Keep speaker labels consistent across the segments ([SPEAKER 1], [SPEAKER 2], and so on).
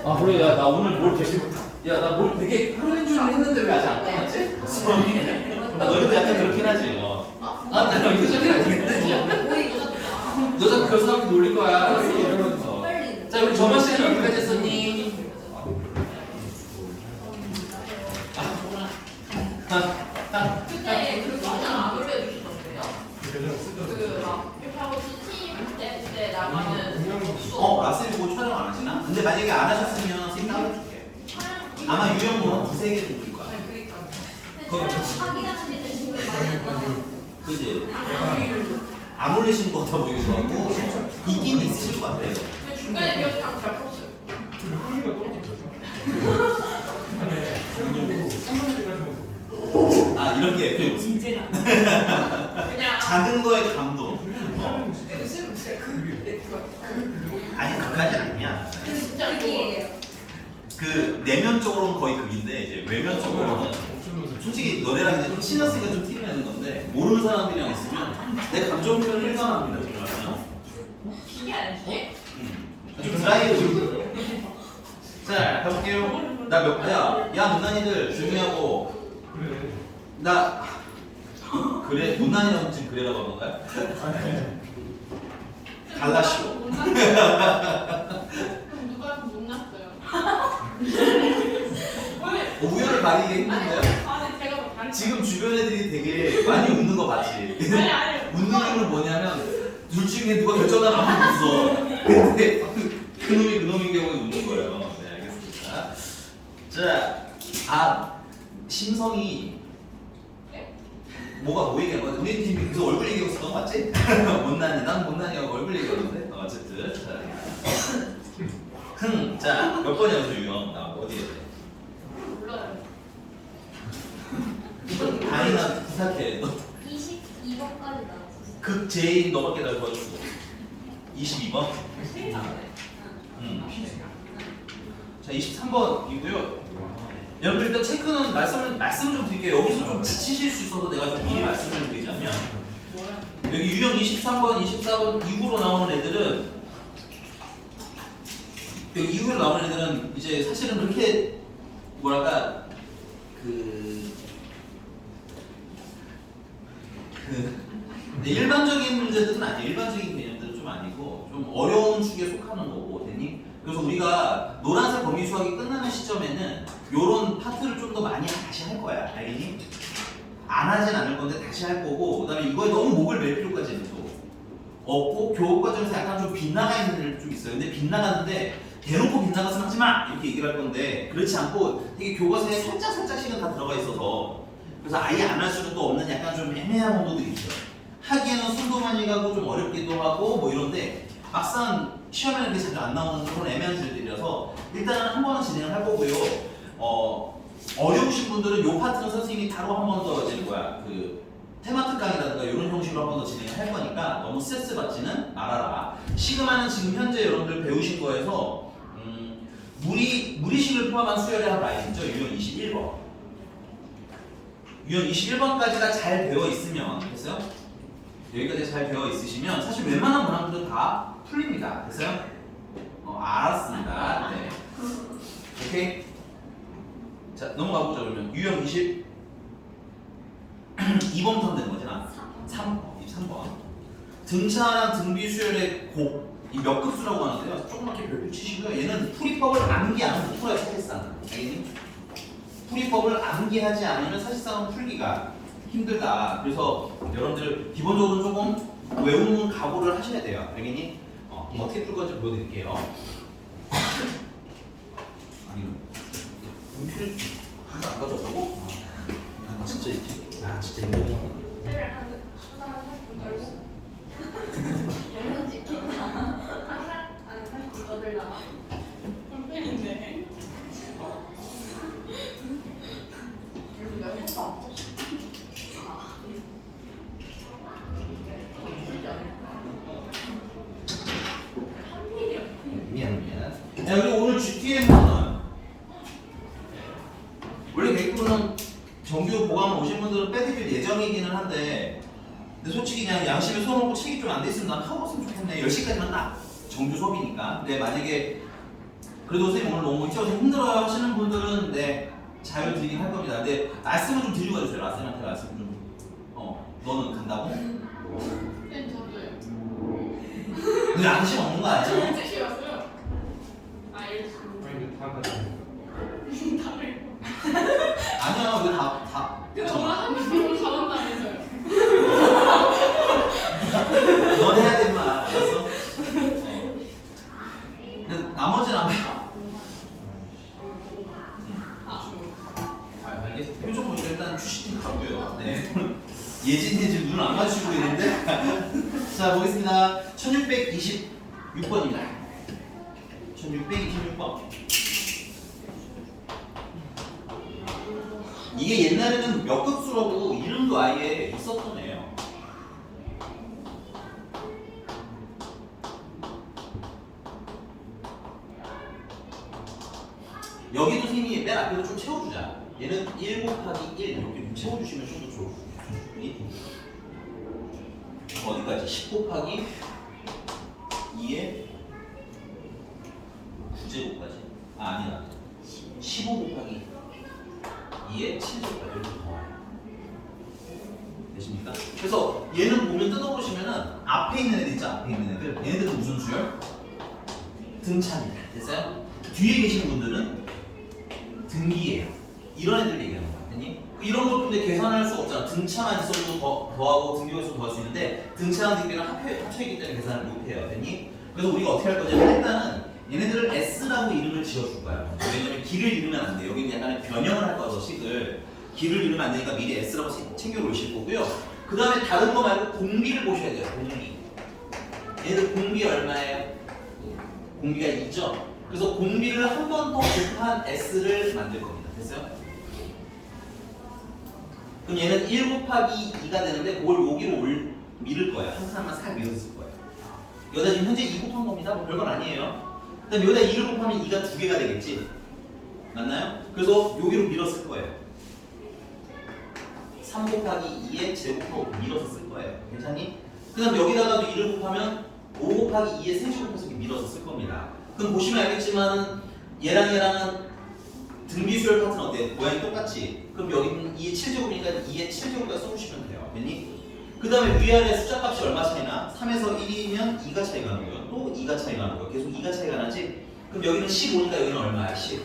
[SPEAKER 1] 아 그래 나 오늘 뭘 되게 나 뭘 되게 하루 종일 했는데 왜 아직 안 끝났지? 나 너희도 약간 그렇긴 하지. 나 이거 저기 아니겠지? 너 자꾸 교수한테 놀릴 거야. 이러면서. 자 우리 저번 시간에 어디까지 했었니?
[SPEAKER 2] 근데 그 과정 안 올려주시던데요? 그막 이렇게 하고 팀 때 나가는
[SPEAKER 3] 라셀 보고 촬영 안 하시나? 근데 만약에 안 하셨으면 선생님 따로 줄게. 아마 유형보다 두세 개 정도일 거야. 그지? 안 올리신 것 같아 보이기도 하고 있긴 있으실 것 같아요.
[SPEAKER 2] 중간에 기억 잘 풀었어요.
[SPEAKER 3] 이런 게 FMC.
[SPEAKER 2] 그냥
[SPEAKER 3] 작은 거에 감동. 아니 그까지 아니야.
[SPEAKER 2] 진짜 이거예요.
[SPEAKER 3] 그 내면적으로는 거의 극인데 이제 외면적으로는 솔직히 너네랑 이제 좀 친했으니까 좀 티를 내는 건데 모르는 사람들이랑 있으면 내 감정 표현을 일관합니다. 정말요.
[SPEAKER 2] 이게 아니지?
[SPEAKER 3] 좀 드라이브. 자 가볼게요. 나 몇 배야? 야 못난이들 조용히 하고. 나 그래 못난이라고 지금 그래라고 한 건가요? 갈라시오.
[SPEAKER 2] 그럼 누가 못났어요?
[SPEAKER 3] 우열을 가리기 힘든데요?
[SPEAKER 2] 제가 뭐 다른
[SPEAKER 3] 지금 주변 애들이 되게 많이 웃는 거 봤지?
[SPEAKER 2] 아니.
[SPEAKER 3] 웃는 이유는 뭐냐면 둘 중에 누가 결정하면 안 웃어. 근데 그놈인 경우에 웃는 거예요. 네 알겠습니다. 자, 심성이 뭐가 보이게 하거든. 우리 팀이 계속 얼굴 얘기하고 있었던 거 맞지? 못난이, 난 못난이하고 얼굴 얘기하는데 어쨌든 자, 몇 번이야 그 유형? 나 어디에?
[SPEAKER 2] 몰라요.
[SPEAKER 3] 다이나 부탁해. 너
[SPEAKER 4] 22번까지 나왔었어.
[SPEAKER 3] 극 제인 너밖에 날 도와주고 22번? 자 23번이고요. 여러분 일단 체크는 말씀을 좀 드릴게요. 여기서 좀 지치실 수 있어서 내가 좀 미리 말씀을 좀 드리자면 여기 유형 23번, 24번 이후로 나오는 애들은 여기 이후로 나오는 애들은 이제 사실은 그렇게 뭐랄까 일반적인 문제들은 아니에요. 일반적인 개념들은 좀 아니고 좀 어려운 축에 속하는 거고, 됐니? 그래서 우리가 노란색 범위 수학이 끝나는 시점에는 이런 파트를 좀 더 많이 다시 할 거야. 알겠니? 안 하진 않을 건데 다시 할 거고, 그다음에 이거에 너무 목을 맬 필요까지는 또 없고, 교육 과정에서 약간 좀 빗나가 있는 애들 좀 있어요. 근데 빗나가는데 대놓고 빗나가서 하지 마! 이렇게 얘기를 할 건데, 그렇지 않고 되게 교과서에 살짝씩은 다 들어가 있어서, 그래서 아예 안 할 수는 또 없는 약간 좀 애매한 부분들이 있어요. 하기에는 손도 많이 가고 좀 어렵기도 하고 뭐 이런데 막상 시험에는 그게 자주 안 나오는 그런 애매한 질들이라서 일단은 한 번은 진행을 할 거고요. 어려우신 분들은 요 파트는 선생님이 따로 한 번 더 이제 테마트 강의라든가 이런 형식으로 한 번 더 진행을 할 거니까 너무 스트레스 받지는 말아라. 시그마는 지금 현재 여러분들 배우신 거에서 무리식을 포함한 수열의 합 라인이죠. 유형 21번. 유형 21번까지가 잘 되어 있으면 됐어요? 여기까지 잘 되어 있으시면 사실 웬만한 문항들은 다 풀립니다. 됐어요? 알았습니다. 네. 오케이. 자, 넘어가 보자 그러면 유형 22번부터 되는 거지 나? 23번. 등차랑 등비 수열의 곱, 이 몇 급수라고 하는데요. 조그맣게 별표 치시고요. 얘는 풀이법을 암기하면 못 풀어요, 사실상. 알겠니? 풀이법을 암기하지 않으면 사실상은 풀기가 힘들다. 그래서 여러분들 기본적으로 조금 외우는 각오를 하셔야 돼요. 알겠니? 어떻게 풀 건지 보여드릴게요. 아니, 연필을 하나 안 가져왔다고? 진짜 이렇게. 진짜 힘들다.
[SPEAKER 2] 선배인데.
[SPEAKER 3] 미안. 야, 그리고 오늘 GTM은 원래 계획으로는 정규 보강 오신 분들은 빼드릴 예정이기는 한데, 근데 솔직히 그냥 양심에 손 얹고 책이 좀 안 돼 있으면 난 하고 왔으면 좋겠네. 10시까지만 딱 정규 수업이니까. 근데 만약에 그래도 선생님 오늘 너무 키워서 힘들어요 하시는 분들은 네 자유 드리긴 할 겁니다. 근데 말씀을 좀 드리고 가주세요. 라쌤한테 말씀 좀. 너는 간다고?
[SPEAKER 2] 네, 저도요.
[SPEAKER 3] 근데 안심 없는 거 아니야?
[SPEAKER 2] 진짜 싫었어요. 아, 이랬어.
[SPEAKER 5] 아니 다 같이.
[SPEAKER 2] 다들.
[SPEAKER 3] 아니야 왜 다
[SPEAKER 2] 근데 오늘 가본다면서요.
[SPEAKER 3] 넌 해야 될 말 알았어? 근데 나머지는 안 해. 알겠어. 표정 보니까 일단 출시팀 가고요. 네. 예진이 지금 눈을 안 맞추고 있는데. 자 보겠습니다. 1626번입니다. 1626번. 이게 옛날에는 몇 급수라고 이름도 아예 있었던 애예요. 여기도 선생님이 맨 앞에서 좀 채워주자. 얘는 1 곱하기 1 이렇게 좀 채워주시면 좀 더 좋을 것 같아요. 어디까지? 10 곱하기 2의 9제곱까지. 아니다. 15 곱하기 2의 7제곱까지 이렇게 나와요. 되십니까? 그래서 얘는 보면 뜯어보시면은 앞에 있는 애들 있죠? 앞에 있는 애들. 얘네들은 무슨 수열? 등차입니다. 됐어요? 뒤에 계신 분들은 등기예요. 이런 애들 얘기하는 거야. 아니? 이런 것도 근데 계산할 수 없잖아. 등차만 있어도 더하고 등기가 있어도 더할 수 있는데 등차랑 등기는 합쳐있기 때문에 계산을 못해요. 됐니? 그래서 우리가 어떻게 할 거냐면 일단은 얘네들을 S라고 이름을 지어줄 거야. 왜냐면 길을 잃으면 안 돼. 여기는 약간의 변형을 할 거라서 식을 길을 잃으면 안 되니까 미리 S라고 챙겨 놓으실 거고요. 그 다음에 다른 거 말고 공비를 보셔야 돼요. 공비. 얘네들 공비 얼마예요? 공비가 2죠? 그래서 공비를 한 번 더 곱한 S를 만들 겁니다. 됐어요? 그럼 얘는 1 곱하기 2가 되는데 그걸 여기로 밀을 거예요. 한 칸만 싹 밀었을 거예요. 여기다 지금 현재 2 곱한 겁니다. 뭐 별건 아니에요. 그 다음에 여기다 2를 곱하면 2가 2개가 되겠지? 맞나요? 그래서 여기로 밀었을 거예요. 3 곱하기 2의 제곱으로 밀어서 쓸 거예요. 괜찮니? 그 다음 여기다가도 2를 곱하면 5 곱하기 2의 세제곱해서 밀어서 쓸 겁니다. 그럼 보시면 알겠지만 얘랑은 등비수열 파트는 어때? 모양이 똑같지? 그럼 여기는 2의 7제곱이니까 2의 7제곱까지 써주시면 돼요. 됐니? 그 다음에 위아래 숫자 값이 얼마 차이나? 3에서 1이면 2가 차이가 나는 거예요. 또 2가 차이가 나는 거예요. 계속 2가 차이가 나지? 그럼 여기는 15니까 여기는 얼마야? 10.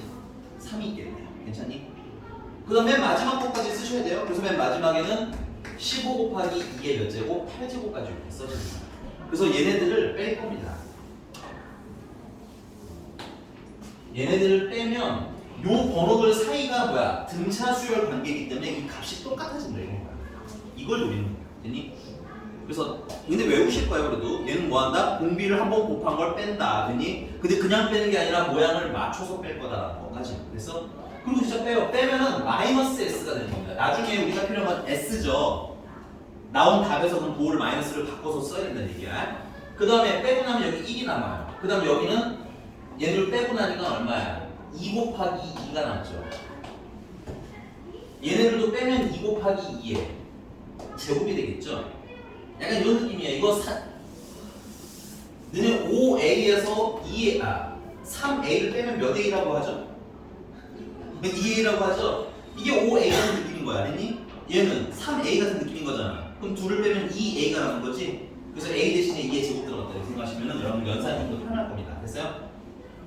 [SPEAKER 3] 3이 있겠네요. 괜찮니? 그 다음 맨 마지막 것까지 쓰셔야 돼요. 그래서 맨 마지막에는 15 곱하기 2의 몇 제곱? 8제곱까지 이렇게 써줍니다. 그래서 얘네들을 뺄 겁니다. 얘네들을 빼면 요 번호들 사이가 뭐야? 등차 수열 관계이기 때문에 이 값이 똑같아진다 이런 거야. 이걸 노리는 거야. 됐니? 그래서 근데 외우실 거예요. 그래도 얘는 뭐 한다? 공비를 한번 곱한 걸 뺀다. 됐니? 근데 그냥 빼는 게 아니라 모양을 맞춰서 뺄 거다라는 거까지. 그래서 그리고 진짜 빼요. 빼면은 마이너스 S가 되는 겁니다. 나중에 우리가 필요한 건 S죠. 나온 답에서 그럼 보호를 마이너스를 바꿔서 써야 된다는 얘기야. 그 다음에 빼고 나면 여기 1이 남아요. 그 다음에 여기는 얘를 빼고 나니까 얼마야? 2 곱하기 2가 남죠. 얘네들도 빼면 2 곱하기 2에 제곱이 되겠죠. 약간 이런 느낌이야. 이거 너네 5a에서 3a를 빼면 몇 a라고 하죠? 2a라고 하죠? 이게 5a 같은 느낌인 거야. 알겠니? 얘는 3a 같은 느낌인 거잖아. 그럼 둘을 빼면 2a가 남은 거지? 그래서 a 대신에 2의 제곱 들어갔다 이렇게 생각하시면 여러분 연산이 좀 더 편할 겁니다. 됐어요?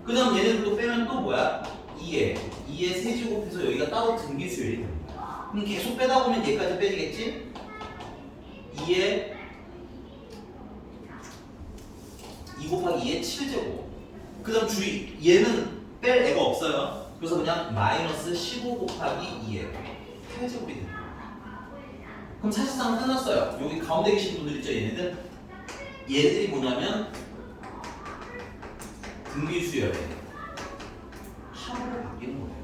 [SPEAKER 3] 그 다음 얘네들도 빼면 또 뭐야? 2의 세제곱해서 여기가 따로 등기수열이 됩니다. 그럼 계속 빼다 보면 얘까지 빼지겠지? 2의 2 곱하기 2의 7제곱. 그 다음 주의, 얘는 뺄 애가 없어요. 그래서 그냥 마이너스 15 곱하기 2의 8제곱이 됩니다. 그럼 사실상 끝났어요. 여기 가운데 계신 분들 있죠? 얘네들이 뭐냐면 등비수열의 합으로 바뀌는 거예요.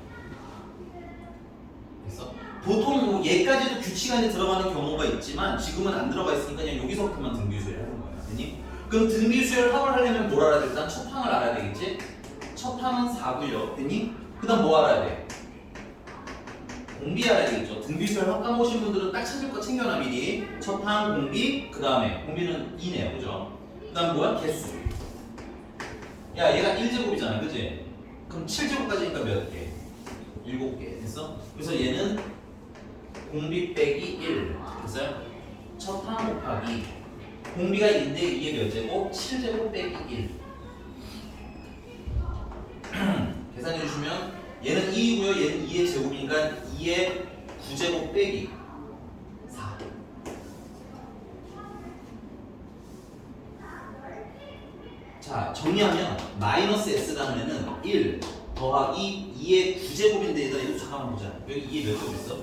[SPEAKER 3] 그래서 보통 뭐 얘까지도 규칙 안에 들어가는 경우가 있지만 지금은 안 들어가 있으니까 그냥 여기서부터만 등비수열 하는 거예요. 아니? 그럼 등비수열 합을 하려면 뭘 알아야 돼? 일단 첫 항을 알아야 되겠지? 첫 항은 4고요. 됐니? 그 다음 뭐 알아야 돼? 공비 알아야 되겠죠? 등비수열 합 까먹으신 분들은 딱 찾을 거 챙겨놔 미리. 첫 항 공비, 그 다음에 공비는 2네요. 그죠? 그 다음 뭐야? 개수. 야 얘가 1제곱이잖아. 그치? 그럼 7제곱까지니까 몇 개? 7개 됐어? 그래서 얘는 공비 빼기 1 됐어요? 첫 항 곱하기 공비가 2인데 이게 몇 제곱? 7제곱 빼기 1 계산해 주시면 얘는 2이고요 얘는 2의 제곱이니까 2의 9제곱 빼기 4 자 정리하면 마이너스 s라는 애는 1 더하기 2의 9제곱인데 얘들아 이거 잠깐만 보자 여기 2의 몇 제곱 있어?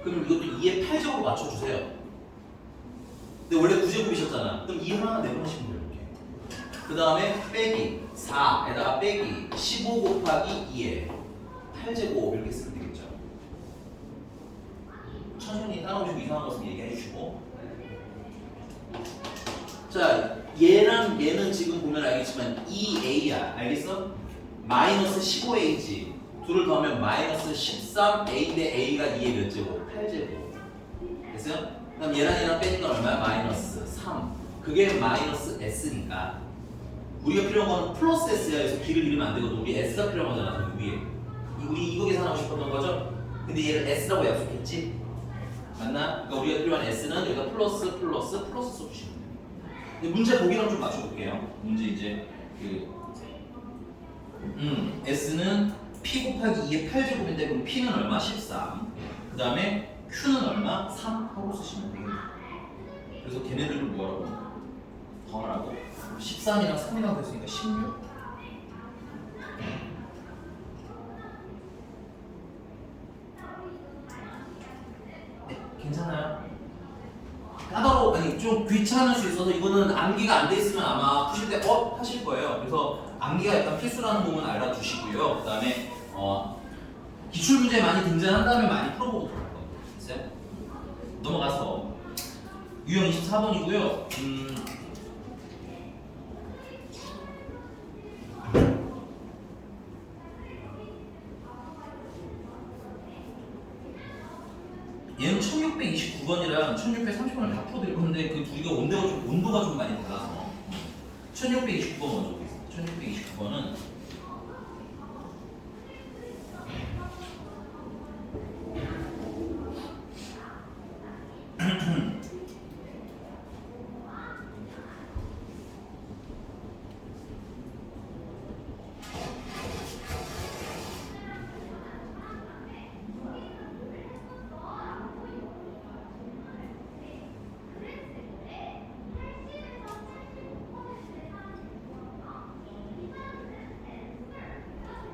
[SPEAKER 3] 그럼 이것도 2의 8제곱 맞춰주세요 근데 원래 9제곱이셨잖아 그럼 2 하나 내보내시면 돼요 이렇게 그 다음에 빼기 4에다가 빼기 15 곱하기 2에 8제곱 이렇게 쓰면 되겠죠 천천히 따라오시고 이상한 것은 얘기해 주시고 자 얘랑 얘는 지금 보면 알겠지만 2a야 알겠어? 마이너스 15a지 둘을 더하면 마이너스 13a인데 a가 2의 몇 제곱? 8제곱 됐어요? 그럼 얘랑 얘랑 빼니까 얼마야? 마이너스 3 그게 마이너스 s니까 우리가 필요한 거는 플러스 s야 그래서 길을 잃으면 안 되거든 우리 s가 필요한 거잖아 그 위에 우리 이거 계산하고 싶었던 거죠? 근데 얘를 s라고 약속했지? 맞나? 그러니까 우리가 필요한 s는 여기다 플러스 써주시면 돼요 근데 문제 보기랑 좀 맞춰볼게요 문제 이제 S는 P 곱하기 2의 8제곱인데 그럼 P는 얼마? 13 그 다음에 Q는 얼마? 3 하고 쓰시면 되겠네요 그래서 걔네들을 뭐라고? 더하라고 13이랑 3이랑 됐으니까 16 네, 괜찮아요? 까다로워 아니 좀 귀찮을 수 있어서 이거는 암기가 안 돼 있으면 아마 푸실 때 하실 거예요. 그래서 암기가 약간 필수라는 부분 알아두시고요. 그 다음에 기출 문제 많이 등장한 다음에 많이 풀어보도록 할 거예요. 됐어요? 넘어가서 유형 24번이고요. 얘는 1629번이랑 1630번을 다 풀어드릴 건데 그 두 개가 온도가 좀 많이 달라서 1629번 먼저 보겠습니다.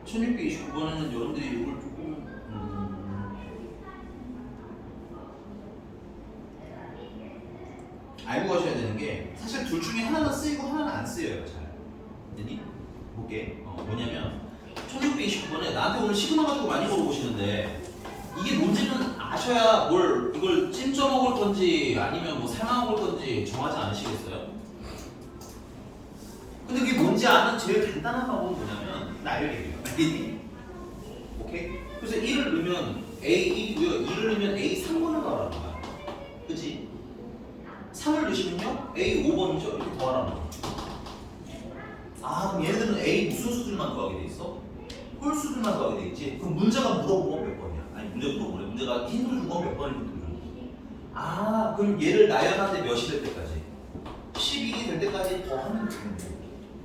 [SPEAKER 3] 1629번은 여러분들이 이걸 조금 알고 가셔야 되는 게 사실 둘 중에 하나는 쓰이고 하나는 안 쓰여요. 잘. 됐니? 볼게. 뭐냐면 1629번에 나한테 오늘 시그마 가지고 많이 물어보시는데 이게 뭔지는 아셔야 이걸 찜쪄 먹을 건지 아니면 뭐 삶아 먹을 건지 정하지 않으시겠어요? 근데 그게 뭔지 아는 제일 간단한 방법은 뭐냐면 나열이에요. 알겠니? 오케이? 그래서 1을 넣으면 A2고요. 2를 넣으면 A3번을 더하라는 거야. 그치? 3을 넣으시면요. A5번이죠. 이렇게 더하라는 거야. 아, 그럼 얘네들은 A 무슨 수들만 더하게 돼 있어? 홀수들만 더하게 돼 있지? 그럼 문제가 물어보면 몇 번이야? 아니, 문제 물어보래. 문제가 힌트를 준 건 몇 번인지 물어보래. 아, 그럼 얘를 나열하는데 몇이 될 때까지? 11이 될 때까지 더 하면 되겠네.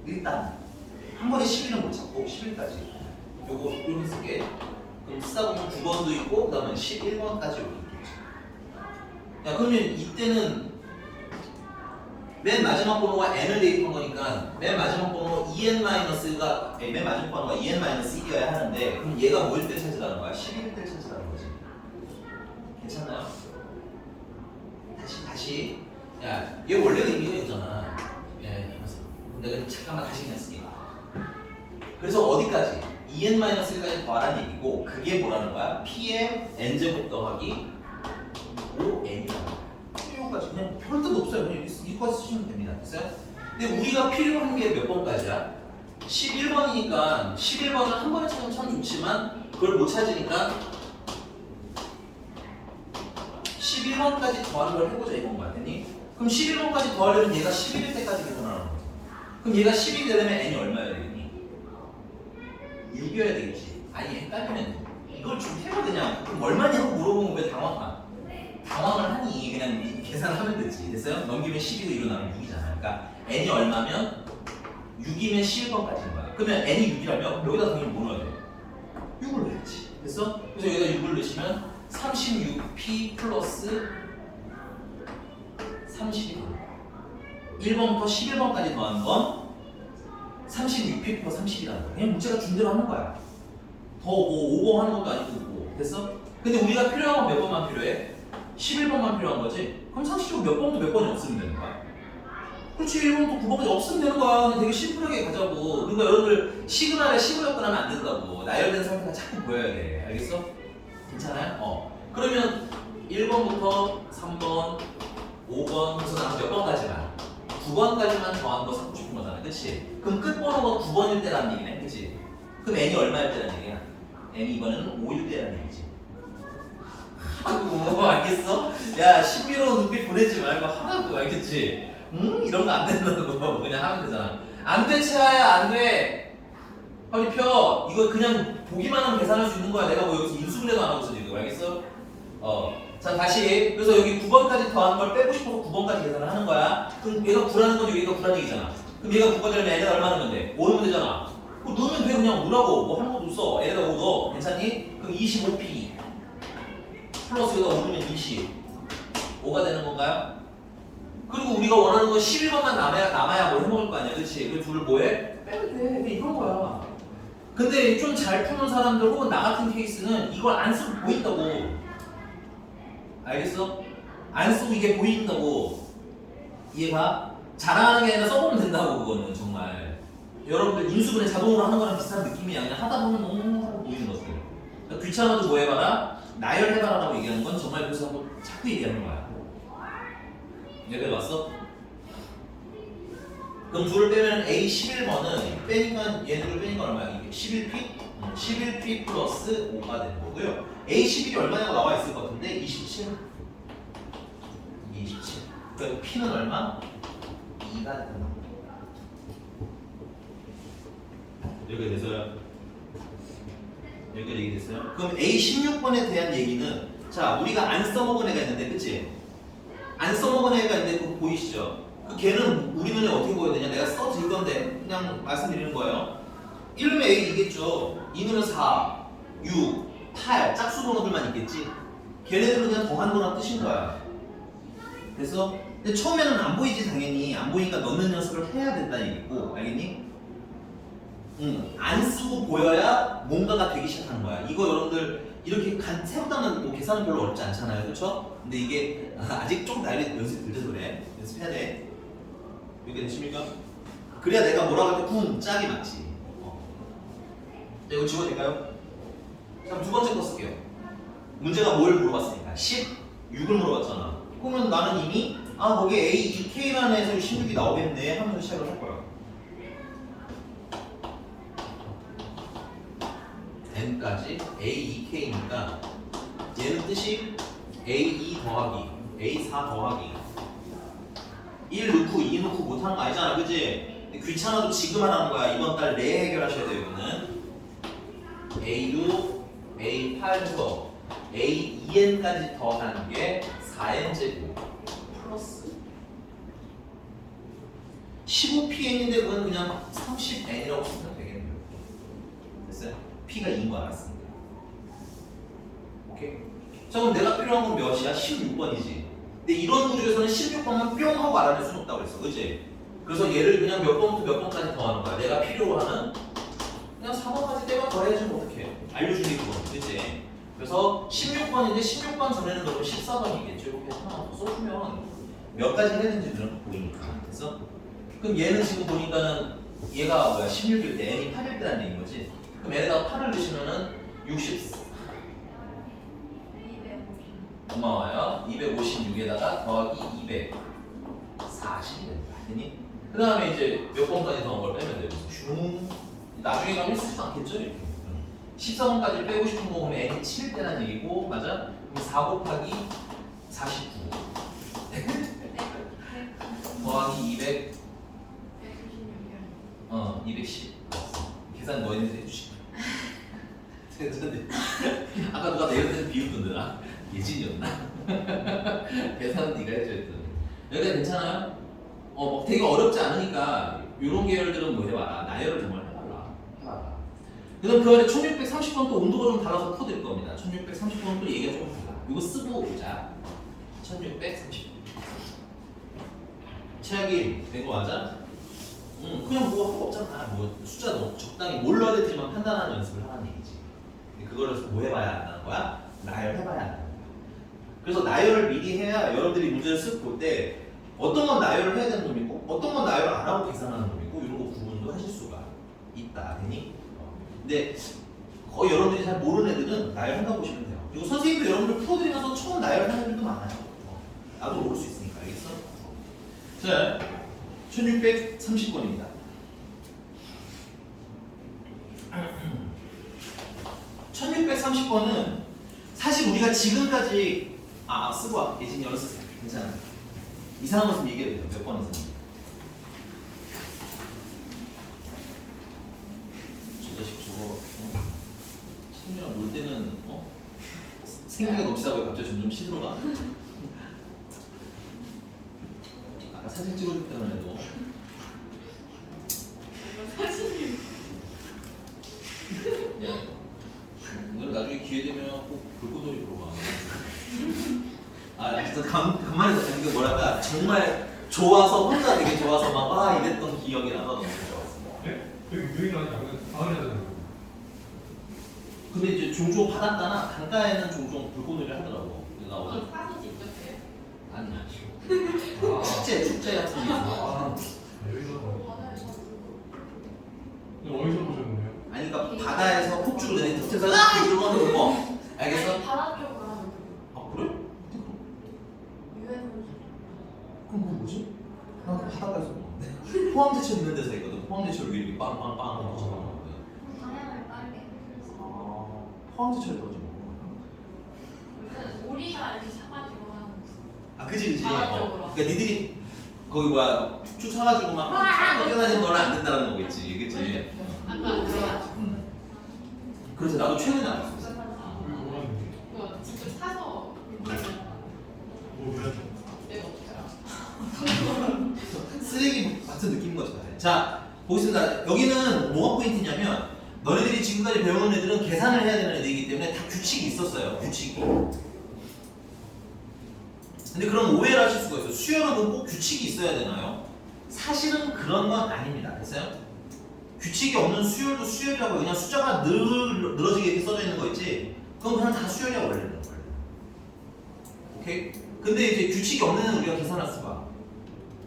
[SPEAKER 3] 일단 한 번에 11은 못 찾고 11까지. 요거 이렇게 쓸게. 그럼 쓰다 보면 9번도 있고 그 다음에 11번까지 여기 있겠지. 야 그러면 이때는 맨 마지막 번호가 n을 대입한 거니까 맨 마지막 번호 en-가 맨 마지막 번호가 en-1이어야 하는데 그럼 얘가 뭐일 때 찾으라는 거야? 11일 때 찾으라는 거지. 괜찮나요? 다시 야 얘 원래 의미가 있잖아. 예, 내가 잠깐만 다시 그냥 쓰니까. 그래서 어디까지? en-1까지 더하라는 얘기고 그게 뭐라는 거야? p의 n제곱 더하기 5n이라는 거야. 이거까지 그냥 별 뜻 없어요. 그냥 이거까지 쓰시면 됩니다. 됐어요? 근데 우리가 필요한 게 몇 번까지야? 11번이니까 11번을 한 번에 찾으면 참 좋지만 그걸 못 찾으니까 11번까지 더하는 걸 해보자 이건 거 같니? 그럼 11번까지 더하려면 얘가 11일 때까지 계산하는 거지. 그럼 얘가 10이 되려면 n이 얼마여야 되겠니? 6이어야 되겠지. 아니 헷갈리면 이걸 좀 해야 그냥. 그럼 얼마냐고 물어보면 왜 당황을 하니? 그냥 계산을 하면 되지. 됐어요? 넘기면 12고 일어나면 6이잖아. 그러니까 n이 얼마면 6이면 11번까지인 거야. 그러면 n이 6이라면 여기다 당연히 뭐 넣어야 돼? 6을 넣어야지. 됐어? 그래서 여기다 6을 넣으시면 36p 플러스 32. 1번부터 11번까지 더한 건 36p 플러스 30이라는 거야. 그냥 문제가 준 대로 하는 거야. 더 뭐 5번 하는 것도 아니고 뭐. 됐어? 근데 우리가 필요한 건 몇 번만 필요해? 11번만 필요한 거지? 그럼 상식적으로 몇 번도 몇 번이 없으면 되는 거야. 그렇지, 1번부터 9번까지 없으면 되는 거야. 근데 되게 심플하게 가자고. 그러니까 여러분들 시그널에 15였거나 하면 안 된다고. 나열된 상태가 자꾸 보여야 돼. 알겠어? 괜찮아요? 그러면 1번부터 3번, 5번, 그래서 나머지 몇 번까지만? 9번까지만 더한 거 찾고 싶은 거잖아. 그치? 그럼 끝번호가 9번일 때라는 얘기네. 그치? 그럼 n이 얼마일 때라는 얘기야? n이 이번에는 5일 때라는 얘기지. 하고 알겠어? 야 신비로운 눈빛 보내지 말고 하라고. 알겠지? 이런 거 안 된다고. 그냥 하면 되잖아. 안 돼 채아야 안 돼. 허리 펴. 이거 그냥 보기만 하면 계산할 수 있는 거야. 내가 뭐 여기서 인수분해도 안 하고 있어 지금. 알겠어? 자 다시. 그래서 여기 9번까지 더하는 걸 빼고 싶어서 9번까지 계산을 하는 거야. 그럼 얘가 9라는 건 여기가 9라는 얘기잖아. 그럼 얘가 9가 되려면 얘가 얼마 넣으면 돼? 5 넣으면 되잖아. 그럼 넣으면 돼. 그냥 넣으라고. 뭐 하는 것도 없어. 얘가 5 넣어. 괜찮니? 그럼 25p 플러스 여기다 5 넣으면 25가 되는 건가요? 그리고 우리가 원하는 건 11번만 남아야 뭘 해먹을 거 아니야. 그치? 그 둘을 뭐해? 빼면 돼. 그냥 이런 거야. 근데 좀 잘 푸는 사람들 혹은 나 같은 케이스는 이걸 안 쓰고 보인다고. 알겠어? 안 쓰고 이게 보인다고. 이해가? 자랑하는 게 아니라 써보면 된다고. 그거는 정말 여러분들 인수분해 자동으로 하는 거랑 비슷한 느낌이야. 그냥 하다 보면 너무 보이는 것들. 그러니까 귀찮아도 뭐 해봐라? 나열해봐라라고 얘기하는 건 정말 그래서 한번 자꾸 얘기하는 거야. 여기까지 왔어? 그럼 둘을 빼면 A11번은 빼니까 얘네를 빼니까 얼마야? 이게 11p? 11p 플러스 5가 되는 거고요. A11이 얼마냐고 나와 있을 것 같은데 27? 27. 그러니까 p는 얼마? 2가 되는 거. 여기가 돼서요? 여기까지 얘기됐어요? 그럼 A16번에 대한 얘기는 자 우리가 안 써먹은 애가 있는데 그치? 안 써먹은 애가 있는데 그거 보이시죠? 그 걔는 우리 눈에 어떻게 보여야 되냐? 내가 써드릴 건데 그냥 말씀드리는 거예요. 1면 A 2겠죠? 2는 4, 6, 8 짝수 번호들만 있겠지? 걔네들은 그냥 더한 거랑 뜻인 거야. 그래서 근데 처음에는 안 보이지 당연히. 안 보이니까 넣는 연습을 해야 된다는 얘기고 알겠니? 안 쓰고 보여야 뭔가가 되기 시작하는 거야. 이거 여러분들 이렇게 세우다는 뭐 계산은 별로 어렵지 않잖아요, 그렇죠? 근데 이게 아직 좀 나이 연습 덜 돼서 그래. 연습해야 돼. 이렇게 되십니까? 그래야 내가 뭐라고 할 때 쿵 짝이 맞지. 자, 이거 지워도 될까요? 그럼 두 번째 거 쓸게요. 문제가 뭘 물어봤으니까 16을 물어봤잖아. 그러면 나는 이미 거기 A, K라는 애에서 16이 나오겠네 하면서 시작을 할 거야. n까지 A2K니까 얘는 뜻이 A2 더하기 A4 더하기 1 넣고 2 넣고 못하는 거 아니잖아, 그치? 귀찮아도 지금 하라는 거야. 이번 달 내에 해결하셔야 돼요. 이거는 A6, A8 해서 A2N까지 더하는 게 4N제곱 플러스 15PN인데 그건 그냥 30N이라고 쓰면 되겠네요. 됐어요? P가 2인 거 알았습니다. 오케이? 자 그럼 내가 필요한 건 몇이야? 16번이지. 근데 이런 구조에서는 16번만 뿅 하고 알아낼 수는 없다고 그랬어. 그치? 그래서 얘를 그냥 몇 번부터 몇 번까지 더하는 거야. 내가 필요로 하는 그냥 4번까지 내가 더해야지 뭐 어떡해. 알려준 게 그건. 그치? 그래서 16번인데 16번 전에는 너무 14번이겠죠. 이렇게 하나 더 써주면 몇 가지 해야 되는지는 보이니까. 됐어? 그럼 얘는 지금 보니까는 얘가 뭐야? 16일 때 n이 8일 때라는 얘기인 거지. 그럼 얘에다가 8을 넣으시면은 60 고마워요. 256에다가 더하기 240이 된다. 됐니? 그 다음에 이제 몇 번까지 더한 걸 빼면 돼요. 슝. 나중에 가면 쓰지도 않겠죠? 이렇게. 14번까지 빼고 싶은 거 보면 n이 7일 때라는 얘기고, 맞아? 그럼 4 곱하기 49 더하기 200 210 계산 너희들 해주시고 괜찮네. 아까 누가 내렸는데 비웃던데나? 예진이었나? 계산은 네가 해줘야 했더니. 여기가 괜찮아요? 뭐 되게 어렵지 않으니까 이런 계열들은 뭐 해봐라. 나열을 정말 해봐라. 그다음 그 안에 1630번 또 온도가 좀 달라서 퍼드릴 겁니다. 1630번 또 얘기가 조금 달라. 이거 쓰고 보자. 1630. 최악이 된 거 맞아? 그냥 뭐 할 거 없잖아. 뭐 숫자 적당히 뭘 넣어야 될지만 판단하는 연습을 하라는 얘기지. 그거를 뭐 해봐야 한다는 거야? 나열해봐야 한다는 거야. 그래서 나열을 미리 해야 여러분들이 문제를 쓱 볼 때 어떤 건 나열을 해야 되는 놈이고 어떤 건 나열을 안 하고 계산하는 놈이고 이런 거 구분도 하실 수가 있다. 되니? 근데 거의 여러분들이 잘 모르는 애들은 나열한다고 보시면 돼요. 그리고 선생님도 여러분들 풀어드리면서 처음 나열하는 애들도 많아요. 나도 모를 수 있으니까. 알겠어? 자, 1630번입니다. 1630번은 사실 우리가 지금까지 쓰고 와. 예진이 얼른 쓰세요. 괜찮아. 이상한 것은 얘기해도 돼요. 몇 번은 쓰는 저 자식 저거 친구랑 놀 때는 생기가 넘치다고 갑자기 점점 시들어가. 아까 사진 찍어줄 때만 해도
[SPEAKER 2] 사진이
[SPEAKER 3] 야, 오늘 나중에 기회 되면 꼭 불꽃놀이 보러 가. 진짜 간만에 이게 뭐랄까 정말 좋아서 혼자 되게 좋아서 막 이랬던 기억이 나서 너무 좋았어.
[SPEAKER 5] 네? 여기 유인하지 않고 가을이잖아요.
[SPEAKER 3] 근데 이제 종종 바닷가나 강가에는 종종 불꽃놀이를 하더라고. 내가 어제
[SPEAKER 2] 그거 사서 직접 해요?
[SPEAKER 3] 아니야. 축제 같은 게 있어.
[SPEAKER 5] 여기서 어디서 보셨나요?
[SPEAKER 3] 아니 그러니까 바다에서 폭죽을 내는 듯해서 이러는 거. 알겠어?
[SPEAKER 4] 바다 쪽으로 하는
[SPEAKER 3] 그래?
[SPEAKER 4] 유엔
[SPEAKER 3] 그럼 그거 뭐지? 난 바닷가에서 먹는데 포항제철 있는 데서 있거든. 포항제철 위에 이렇게 빵빵빵 하고 잡아먹거든.
[SPEAKER 4] 방향을 빠르게.
[SPEAKER 3] 포항제철 떨어지 먹어.
[SPEAKER 4] 오리가 이렇게 사가지고 하는.
[SPEAKER 3] 그지.
[SPEAKER 2] 바다 쪽으로.
[SPEAKER 3] 그러니까 니들이 거기 뭐야 쭉 사가지고 막 뛰어다니는 거는 안 된다는 거겠지. 그치?
[SPEAKER 2] 아까 그거
[SPEAKER 3] 그래서 나도 최근에 알았어.
[SPEAKER 5] 여기 뭐라는데?
[SPEAKER 2] 그거 직접 사서
[SPEAKER 5] 뭐 그래?
[SPEAKER 2] 내가 어떻게
[SPEAKER 3] 쓰레기 같은 느낌인 거죠. 자, 보겠습니다. 여기는 뭐가 포인트냐면 너네들이 지금까지 배우는 애들은 계산을 해야 되는 애들이기 때문에 다 규칙이 있었어요. 규칙이. 근데 그런 오해를 하실 수가 있어요. 수열은 꼭 규칙이 있어야 되나요? 사실은 그런 건 아닙니다. 됐어요? 규칙이 없는 수열도 수열이라고 그냥 숫자가 늘어지게 이렇게 써져 있는 거 있지? 그건 그냥 다 수열이야 원래는. 오케이? 근데 이제 규칙이 없는 애는 우리가 계산할 수가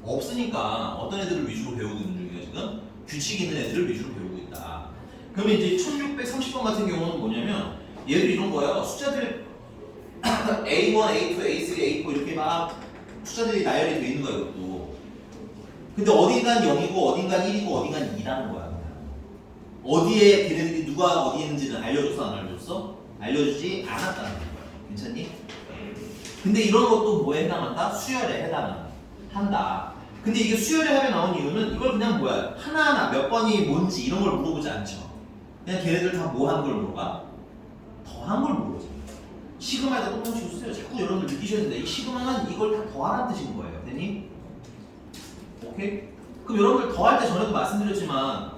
[SPEAKER 3] 없으니까 어떤 애들을 위주로 배우고 있는 중이에요 지금? 규칙 있는 애들을 위주로 배우고 있다. 그러면 이제 1630번 같은 경우는 뭐냐면 얘들 이런 거예요. 숫자들 A1, A2, A3, A4 이렇게 막 숫자들이 나열이 돼 있는 거예요 이것도. 근데 어딘간 0이고 어딘간 1이고 어딘간 2라는 거야. 어디에 걔네들이 누가 어디에 있는지는 알려줬어 안 알려줬어? 알려주지 않았다는 거야. 괜찮니? 근데 이런 것도 뭐에 해당한다? 수열에 해당한다. 근데 이게 수열의 합에 나온 이유는 이걸 그냥 뭐야 하나하나 몇 번이 뭔지 이런 걸 물어보지 않죠. 그냥 걔네들 다 뭐 하는 걸 물어봐? 더한 걸 물어보지. 시그마에다 똑같이 주세요. 자꾸 여러분들 느끼셔야 된다. 이 시그마는 이걸 다 더하라는 뜻인 거예요. 됐니? 오케이? 그럼 여러분들 더할 때 전에도 말씀드렸지만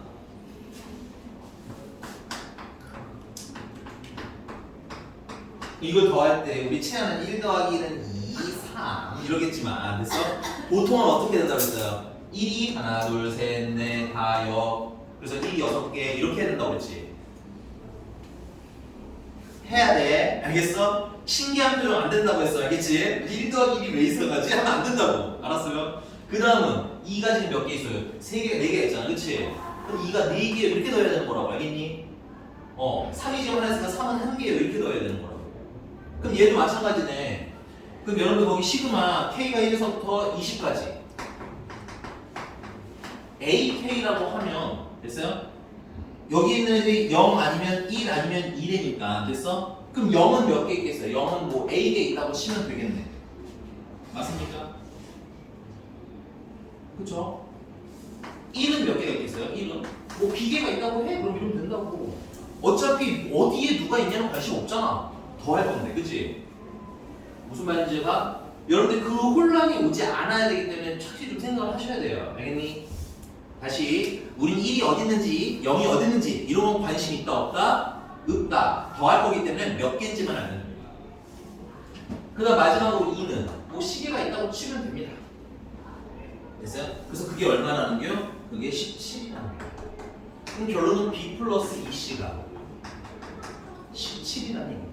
[SPEAKER 3] 이걸 더할 때 우리 채아는 1 더하기 1은 2, 3 이러겠지만 됐어? 보통은 어떻게 된다고 했어요? 1이 하나, 둘, 셋, 넷, 다, 여 그래서 1이 6개 이렇게 해야 된다고 그랬지? 해야 돼. 알겠어? 신기한 표정 안 된다고 했어. 알겠지? 1 더하기 1이 왜 있어가지? 하면 안 된다고. 알았어요? 그 다음은 2가 지금 몇 개 있어요? 3개, 4개 있잖아. 그치? 그럼 2가 4개 이렇게 넣어야 되는 거라고. 알겠니? 3이 지금 하나 있으니까 3은 1개 이렇게 넣어야 되는 거라고. 그럼 얘도 마찬가지네. 그럼 여러분들 거기 시그마 K가 1에서부터 20까지 AK라고 하면 됐어요? 여기 있는 애들이 0 아니면 1 아니면 2되니까 됐어? 그럼 0은 몇 개 있겠어요? 0은 뭐 A개 있다고 치면 되겠네. 맞습니까? 그쵸? 1은 몇 개가 있겠어요? 1은? 뭐 B개가 있다고 해? 그럼 이러면 된다고. 어차피 어디에 누가 있냐는 관심 없잖아. 더 할 건데, 그치? 무슨 말인지가 여러분들 그 혼란이 오지 않아야 되기 때문에 확실히 좀 생각을 하셔야 돼요. 알겠니? 다시 우린 1이 어디 있는지 0이 어디 있는지 이런 건 관심 있다 없다? 없다. 더 할 거기 때문에 몇 개인지만 알면 됩니다. 그 다음 마지막으로 2는 뭐 시계가 있다고 치면 됩니다. 됐어요? 그래서 그게 얼마라는 게요? 그게 17이라는 거예요. 그럼 결론은 B 플러스 2C가 17이라는 얘기예요.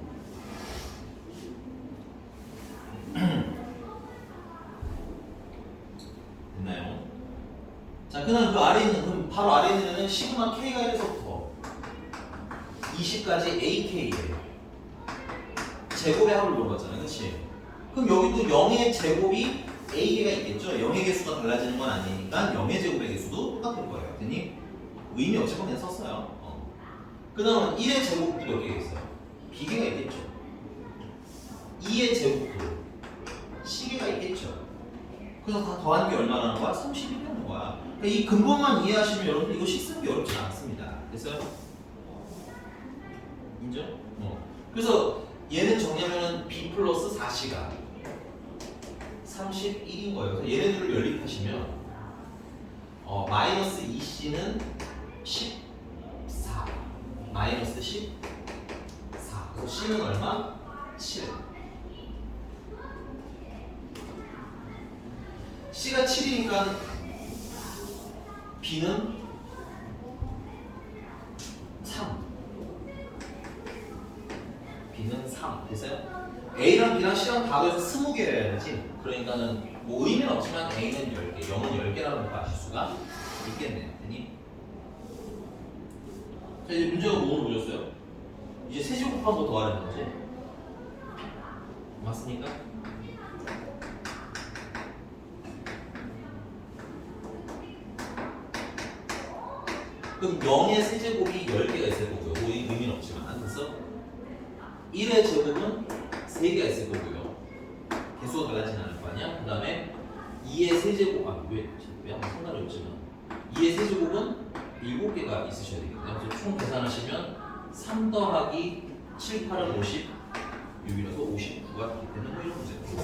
[SPEAKER 3] 됐나요? 자, 그다음 그 아래 있는, 그럼 바로 아래 있는 애는 시그마 K가 1에서부터 20까지 AK예요. 제곱의 합을 물어봤잖아요. 그치? 그럼 여기도 0의 제곱이 A개가 있겠죠? 0의 개수가 달라지는 건 아니니까 0의 제곱의 개수도 똑같을 거예요. 됐니? 의미 없이 그냥 썼어요. 그 다음은 1의 제곱도 몇 개가 있어요? B개가 있겠죠? 2의 제곱도 C개가 있겠죠? 그래서 다 더한 게 얼마라는 거야? 31이라는 거야. 그러니까 이 근본만 이해하시면 여러분들 이거 식 쓰는 게 어렵지 않습니다. 됐어요? 인정? 그래서 얘는 정리하면 B 플러스 4C가 31인 거예요. 그래서 얘네들을 연립하시면 마이너스 2C는 14 마이너스 14 그래서 C는 얼마? 7 C가 7이니까 B는 3 B는 3 됐어요? A랑 B랑 C랑 다 더해서 20개여야 되지. 그러니까는 뭐 의미는 없지만 A는 10개, 0은 10개라는 걸 아실 수가 있겠네요. 되니? 자, 이제 문제가 뭐로 보셨어요? 이제 세제곱한 거 더하는 거지? 맞습니까? 그럼 0의 세제곱이 10개가 있을 거고요. 뭐 의미는 없지만. 그래서 1의 제곱은 3개가 있을 거고요. 개수가 달라지진 않을 거 아니야? 그 다음에 2의 세제곱, 왜 아무 상관이 없지만 2의 세제곱은 7개가 있으셔야 되겠네요. 그래서 총 계산하시면 3 더하기 7, 8은 56이라서 59가 되는 거 이런 문제입니다.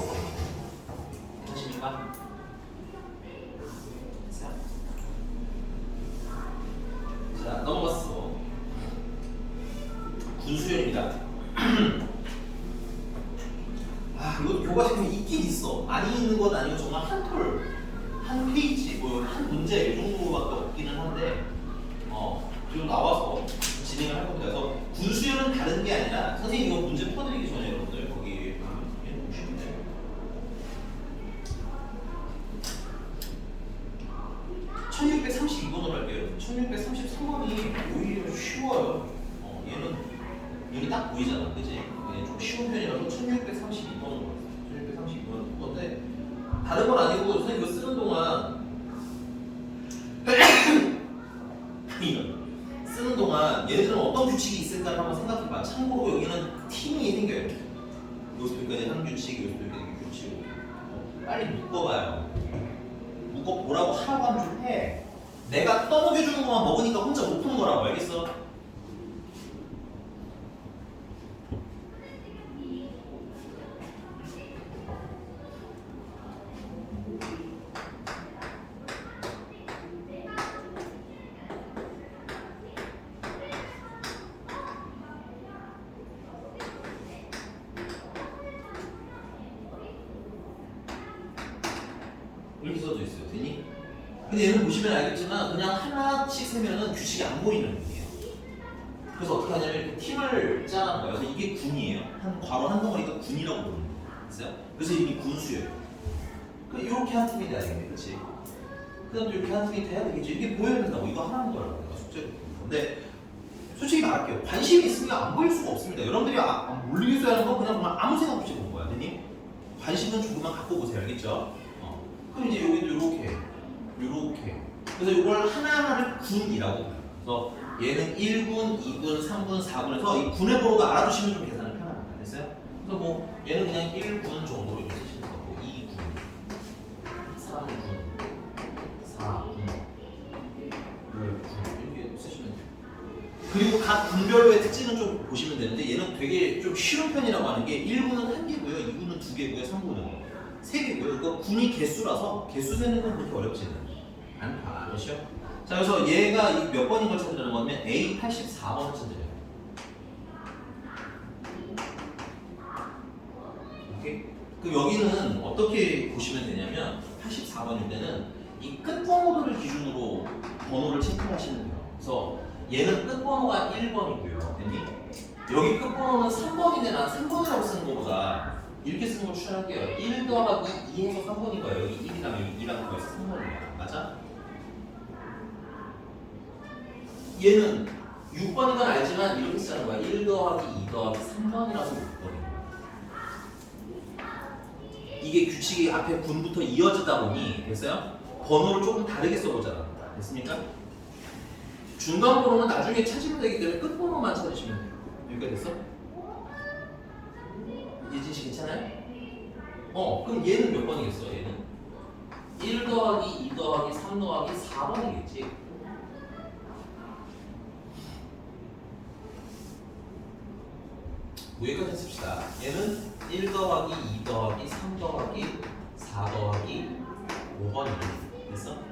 [SPEAKER 3] 하십니까? 자, 넘어갔어. 군수연입니다. 이거 교과서에 있긴 있어. 많이 있는 건 아니고 정말 한 톨, 한 페이지, 뭐 한 문제 이 정도밖에 없기는 한데, 그리고 나와서 진행을 할 겁니다. 그래서 군수연은 다른 게 아니라 선생님이 이거 문제 풀어드리기 전에 여러분들 거기 보시면 돼요. 1632번으로 할게요. 1633번이 오히려 쉬워요. 얘는 딱 보이잖아, 그지? 얘는 좀 쉬운 편이라서 1632번으로 했어요. 1632번을 푼 건데 다른 건 아니고 선생님 이거 쓰는 동안 쓰는 동안 얘네들은 어떤 규칙이 있을까를 한번 생각해봐. 참고로 여기는 팀이 생겨요. 요스표까지 한 규칙, 요스표까지 규칙. 빨리 묶어봐요. 묶어보라고 하라고 하면 좀 해. 내가 떠먹여주는 것만 먹으니까 혼자 못 푸는 거라고, 알겠어? 이렇게 써져 있어요. 되니? 근데 얘는 보시면 알겠지만 그냥 하나씩 세면은 규칙이 안 보이는 거예요. 그래서 어떻게 하냐면 이렇게 팀을 짜는 거예요. 그래서 이게 군이에요. 한 괄호 한 덩어리가 군이라고 부르는 거예요. 그래서 이게 군수예요. 이렇게 한 팀이 돼야 되겠네, 그렇지? 그다음 또 이렇게 한 팀이 돼야 되겠죠. 이게 보여야 된다고. 이거 하라는 거라고 내가 숙제를. 근데 솔직히 말할게요. 관심이 있으면 안 보일 수가 없습니다. 여러분들이 몰리겠어야 하는 건 그냥 정말 아무 생각 없이 본 거야, 되니? 관심은 조금만 갖고 보세요, 알겠죠? 그럼 이제 여기도 이렇게. 그래서 이걸 하나하나를 군이라고 봐요. 그래서 얘는 1군, 2군, 3군, 4군에서 이 군의 번호도 알아두시면 좀 계산을 편합니다. 됐어요? 그래서 뭐 얘는 그냥 1군 정도로 이렇게 쓰시면 되고 2군, 3군, 4군, 5군 이렇게 쓰시면 돼요. 그리고 각 각 군별로의 특징은 좀 보시면 되는데 얘는 되게 좀 쉬운 편이라고 하는 게 1군은 1개고요, 2군은 2개고요, 3군은 3개고요. 이거 군이 개수라서 개수 세는 건 그렇게 어렵지는 않다. 그렇죠? 자, 그래서 얘가 이 몇 번인 걸 찾으려는 거면 A 84번을 찾으래요. 오케이? 그럼 여기는 어떻게 보시면 되냐면 84번일 때는 이 끝번호들을 기준으로 번호를 체크하시면 돼요. 그래서 얘는 끝번호가 1번이고요. 됐니? 여기 끝번호는 3번인데 난 3번이라고 쓰는 것보다 이렇게 쓰는 걸 추천할게요. 1 더하기 2 해서 3번인 거예요. 여기 1이랑 여기 2랑 더해서 3번인 거야. 맞아? 얘는 6번인 건 알지만 이렇게 쓰는 거야. 1 더하기 2 더하기 3번이라서 6번이야. 이게 규칙이 앞에 군부터 이어지다 보니 됐어요? 번호를 조금 다르게 써보잖아. 됐습니까? 중간 번호는 나중에 찾으면 되기 때문에 끝 번호만 찾으시면 돼요. 여기가 됐어? 예진 씨 괜찮아요? 그럼 얘는 몇 번이겠어? 얘는 1 더하기 2 더하기 3 더하기 4번이겠지. 여기까지 씁시다. 얘는 1 더하기 2 더하기 3 더하기 4 더하기 5번이네. 됐어?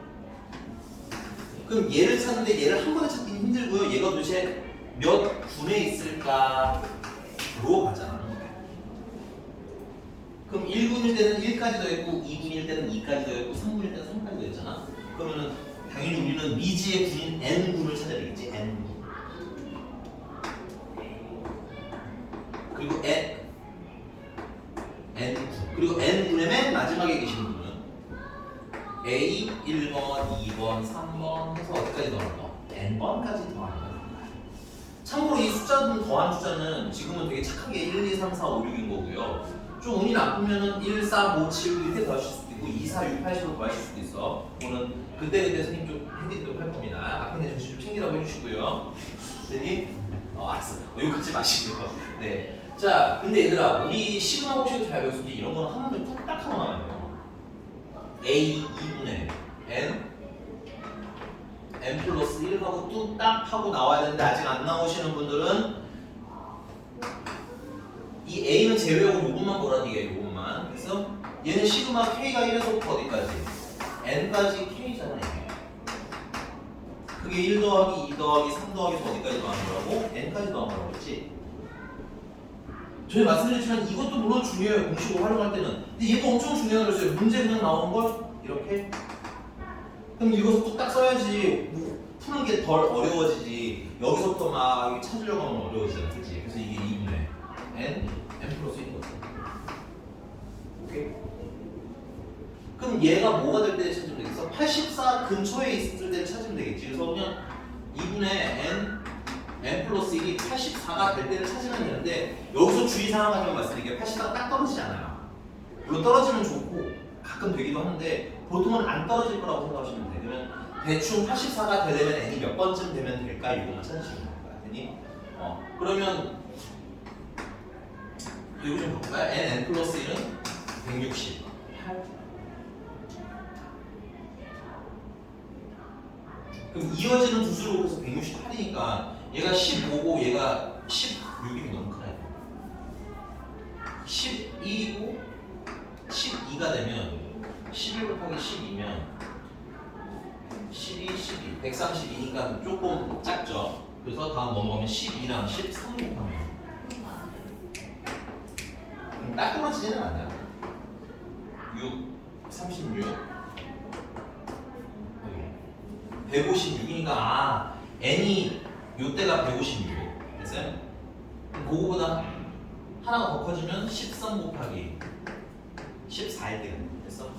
[SPEAKER 3] 그럼 얘를 찾는데 얘를 한 번에 찾기는 힘들고요. 얘가 도대체 몇 군에 있을까로 가잖아. 그럼 1군일 때는 1까지 더했고 2군일 때는 2까지 더했고 3군일 때는 3까지 더했잖아. 그러면은 당연히 우리는 미지의 군인 n군을 찾아야 되겠지. n군. 그리고 n군. 그리고 n군의 맨 마지막에 계신 분은 A 1번, 2번, 3번 해서 어디까지 더하는 거? n번까지 더하는 거야. 참고로 이 숫자는 더한 숫자는 지금은 되게 착하게 1, 2, 3, 4, 5, 6인 거고요. 좀 운이 나쁘면은 1, 4, 5, 7 이렇게 더하실 수도 있고 2, 4, 6, 8, 10로 더하실 수도 있어. 그거는 그때 선생님 좀 해드리도록 할 겁니다. 앞에 내 정신 좀 챙기라고 해주시고요. 선생님? 알았어. 욕하지 마시고요. 네. 자, 근데 얘들아, 우리 시그마 공식을 잘 배웠으니 이런 거는 하나만 뚝딱 하나 나와요. A 2분의 n 플러스 1하고 뚝딱 하고 나와야 되는데 아직 안 나오시는 분들은 이 A는 제외하고 요것만 보라는 얘기예요. 요것만. 그래서 얘는 시그마 K가 1에서부터 어디까지? N까지 K잖아요. 그게 1 더하기 2 더하기 3 더하기에서 어디까지 더하는 거라고? N까지 더하는 거라고 했지? 저희 말씀드렸지만 이것도 물론 중요해요. 공식으로 활용할 때는. 근데 얘도 엄청 중요하다고 했어요. 문제 그냥 나오는 걸 이렇게. 그럼 이것도 뚝딱 써야지 뭐 푸는 게 덜 어려워지지. 여기서부터 막 찾으려고 하면 어려워지잖아. 그치? 그래서 이게 2분의 n 플러스 1인 거지. 오케이? 그럼 얘가 뭐가 될 때 찾으면 되겠어? 84 근처에 있을 때 찾으면 되겠지. 그래서 그냥 2분의 n 플러스 1이 84가 될 때를 찾으면 되는데 여기서 주의사항 가지고 말씀드릴게요. 84가 딱 떨어지지 않아요. 물론 떨어지면 좋고 가끔 되기도 하는데 보통은 안 떨어질 거라고 생각하시면 돼요. 그러면 대충 84가 되려면 n이 몇 번쯤 되면 될까? 이거만 찾으시면 됩니다. 됐니? 그러면 이거 좀 볼까요? n 플러스 1은 168. 그럼 이어지는 두 수로 해서 168이니까 얘가 15고 얘가 16이면 너무 크나요? 11이고 12가 되면 11 곱하기 12면 12, 12, 132니까 조금 작죠? 그래서 다음 넘어가면 12랑 13 곱하면 딱 떨어지지는 않아요. 6, 36 156이니까 n이 요때가 156 됐어요? 그거보다 하나가 더 커지면 13 곱하기 14일 때가 됐어?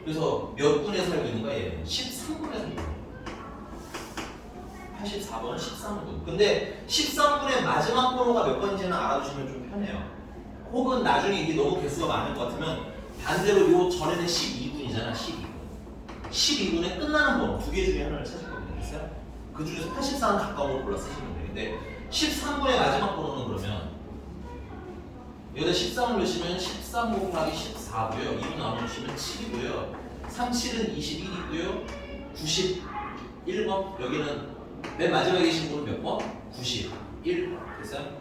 [SPEAKER 3] 그래서 몇 군에 살고 있는 거야 얘는? 13군에 살고 있는 거야. 84번은 13군. 근데 13군의 마지막 번호가 몇 번인지는 알아두시면 좀 편해요. 혹은 나중에 이게 너무 개수가 많을 것 같으면 반대로 요 전에는 12군이잖아. 12군에 끝나는 번호 두 개 중에 하나를 찾을 겁니다. 됐어요? 그 중에서 84는 가까운 걸 골라 쓰시면 되는데 13군의 마지막 번호는 그러면 여기다 13을 넣으시면 13 곱하기 14고요. 2로 나눠주시면 7이고요. 37은 21이고요. 91번 여기는 맨 마지막에 계신 분은 몇 번? 91. 됐어요?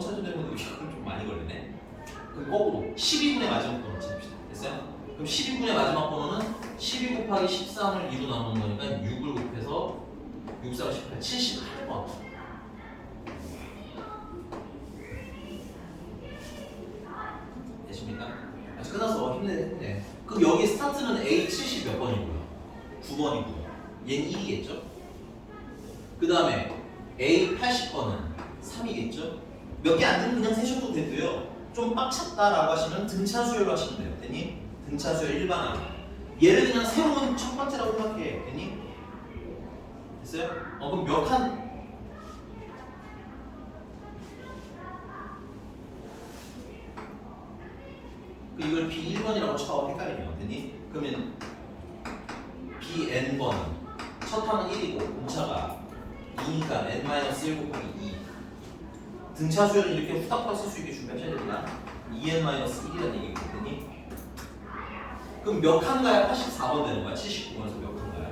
[SPEAKER 3] 찾으려면 이건 좀 많이 걸리네. 그럼 거꾸로 12분의 마지막 번호 찾읍시다. 됐어요? 그럼 12분의 마지막 번호는 12 곱하기 13을 2로 나누는 거니까 6을 곱해서 6, 4, 18, 78번. 되십니까? 아직 끝났어. 힘내. 그럼 여기 스타트는 A 70 몇 번이고요? 9번이고요. 얘는 1이겠죠? 그 다음에 A 80번은 3이겠죠? 몇 개 안 되면 그냥 세셔도 되고요. 좀 빡쳤다라고 하시면 등차 수열로 하시면 돼요. 됐니? 등차 수열 일반화. 얘를 그냥 새로운 첫 번째라고 생각해. 됐니? 됐어요? 그럼 몇 칸? 이걸 B1번이라고 쳐. 헷갈리면. 됐니? 그러면 BN번 첫 항은 1이고 공차가 2니까 n-1 곱하기 2. 등차 수열을 이렇게 후딱후딱 쓸 수 있게 준비하셔야 됩니다. 2n-1이라는 얘기거든요. 그럼 몇 칸가야 84번 되는 거야? 79번에서 몇 칸가야?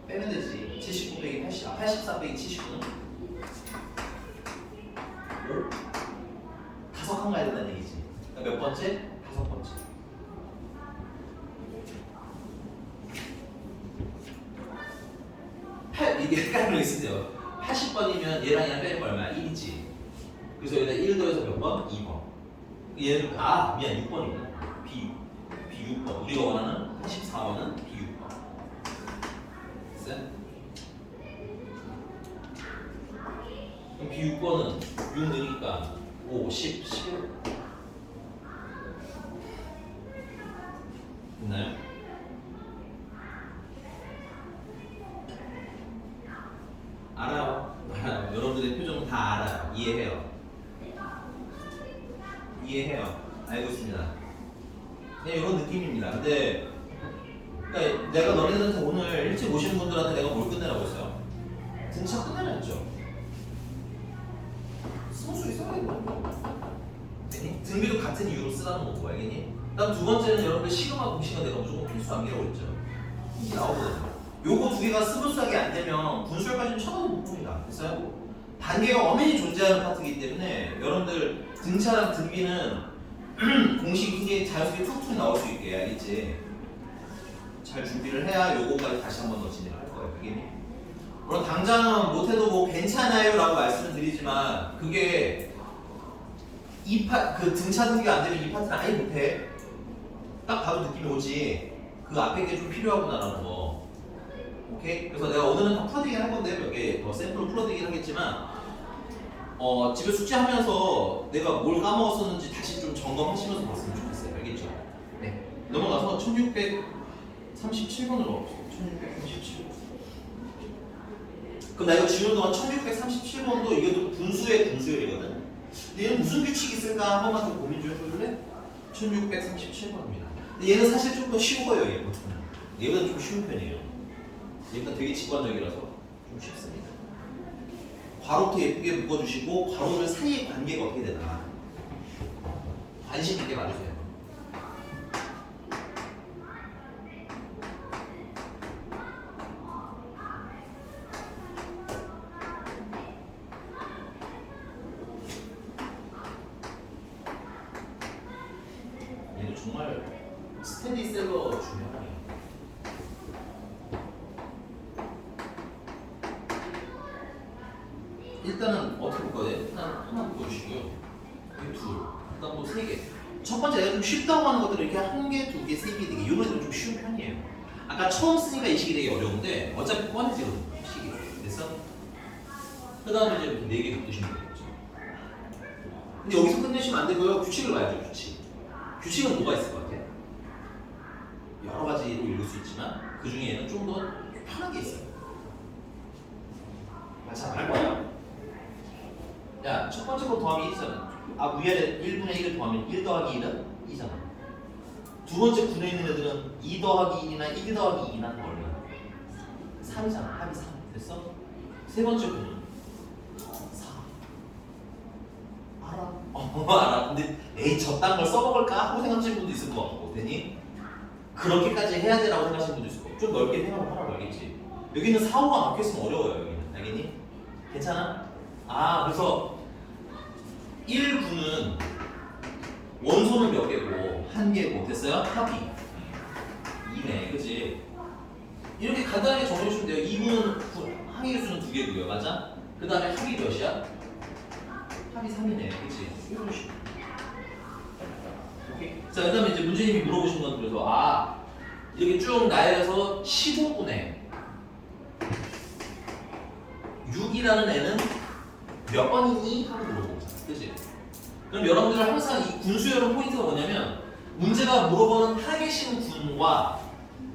[SPEAKER 3] 빼면 되지. 79 빼기 80, 84 빼기 79는 5? 5칸 가야 된다는 얘기지. 그러니까 몇 번째? 5번째. 이게 헷갈리는 거 있으세요. 80번이면 얘랑 얘랑 빼는 거 얼마야? 1이지. 그래서 여기다 1 더해서 몇 번? 2번. 얘는 미안 6번이구나. B6번. 우리가 원하는 84번은 B6번. 됐어요? 그럼 B6번은 6 넣으니까 5, 10, 11. 됐나요? 알아요. 여러분들의 표정은 다 알아요. 이해해요. 알고 있습니다. 그냥 이런 느낌입니다. 근데 그러니까 내가 너네들한테 오늘 일찍 오신 분들한테 내가 뭘 끝내라고 했어요? 등차 끝내라 했죠. 쓸 수 있어야 되니? 등비도 같은 이유로 쓰라는 거고 알겠니? 그다음 두 번째는 여러분들 시그마 공식은 내가 무조건 필수 암기라고 했죠. 이게 나오거든요. 요거 두 개가 스무스하게 안 되면 분수열까지는 쳐다도 못 봅니다. 됐어요? 단계가 엄연히 존재하는 파트이기 때문에 여러분들 등차랑 등비는 공식이 이게 자연스럽게 툭툭 나올 수 있게 알겠지? 잘 준비를 해야 요거까지 다시 한 번 더 진행할 거예요. 그게 물론 당장은 못해도 뭐 괜찮아요 라고 말씀을 드리지만 그게 그 등차 등비가 안 되면 이 파트는 아예 못해. 딱 봐도 느낌이 오지. 그 앞에 게 좀 필요하구나라는 거. 오케이? 그래서 내가 오늘은 다 풀어드리긴 할 건데 몇 개 더 샘플을 풀어드리긴 하겠지만 집에 숙제하면서 내가 뭘 까먹었었는지 다시 좀 점검하시면서 봤으면 좋겠어요. 알겠죠? 네. 넘어가서 1637번으로 1637번. 그럼 나 이거 지우는 동안 1637번도 이게 또 분수의 분수열이거든. 근데 얘는 무슨 규칙이 있을까 한 번만 더 고민 좀 해볼래? 1637번입니다. 근데 얘는 사실 좀 더 쉬워요. 얘보다는. 얘보다 좀 쉬운 편이에요. 얘가 되게 직관적이라서 좀 쉽습니다. 괄호부터 예쁘게 묶어주시고 괄호들 사이의 관계가 어떻게 되나 관심 있게 봐주세요. 얘도 정말 스테디셀러 중요하네요. 일단은 어떻게 볼 거예요? 일단 하나 보여주시고요. 여기 둘, 그다음 뭐 세 개. 첫 번째 내가 좀 쉽다고 하는 것들은 이렇게 한 개, 두 개, 세 개, 네 개. 이런 애들은 좀 쉬운 편이에요. 아까 처음 쓰니까 이 식이 되게 어려운데 어차피 뻔해지거든요. 식이. 그래서 그다음에 이제 네 개 묶으시면 되겠죠. 근데 여기서 끝내시면 안 되고요. 규칙을 봐야죠. 규칙은 뭐가 있을 것 같아요? 여러 가지로 읽을 수 있지만 그 중에는 좀 더 편한 게 있어요. 자, 알 거야. 야, 첫 번째 거 더하면 1이잖아. 위아래 1분의 1을 더하면 1 더하기 1은 2잖아. 두 번째 군에 있는 애들은 2 더하기 1이나 1 더하기 2나 얼마야? 3이잖아. 합이 3. 됐어? 세 번째 군은 4. 알아. 근데 에이 저딴 걸 써먹을까 하고 생각하시는 분도 있을 것 같고, 되니? 그렇게까지 해야 되라고 생각하시는 분도 있을 것 같고, 좀 넓게 생각을 하라고 알겠지? 여기는 4, 5가 막혀있으면 어려워요. 여기는 알겠니? 괜찮아? 아 그래서 1, 9는 원소는 몇 개고 1개고 됐어요? 합이 2네, 그치? 이렇게 간단하게 정해주시면 돼요. 2분은 항의 수는 2개고요, 맞아? 그 다음에 합이 몇이야? 합이 3이네, 그치? 이런 식으로. 오케이? 자, 그 다음에 이제 문제님이 물어보신 건 그래서 이렇게 쭉 나열해서 15분에 6이라는 애는 몇 번이니? 하고 물어보잖아, 그치? 그럼 여러분들 항상 이 군수열은 포인트가 뭐냐면 문제가 물어보는 타겟인 군과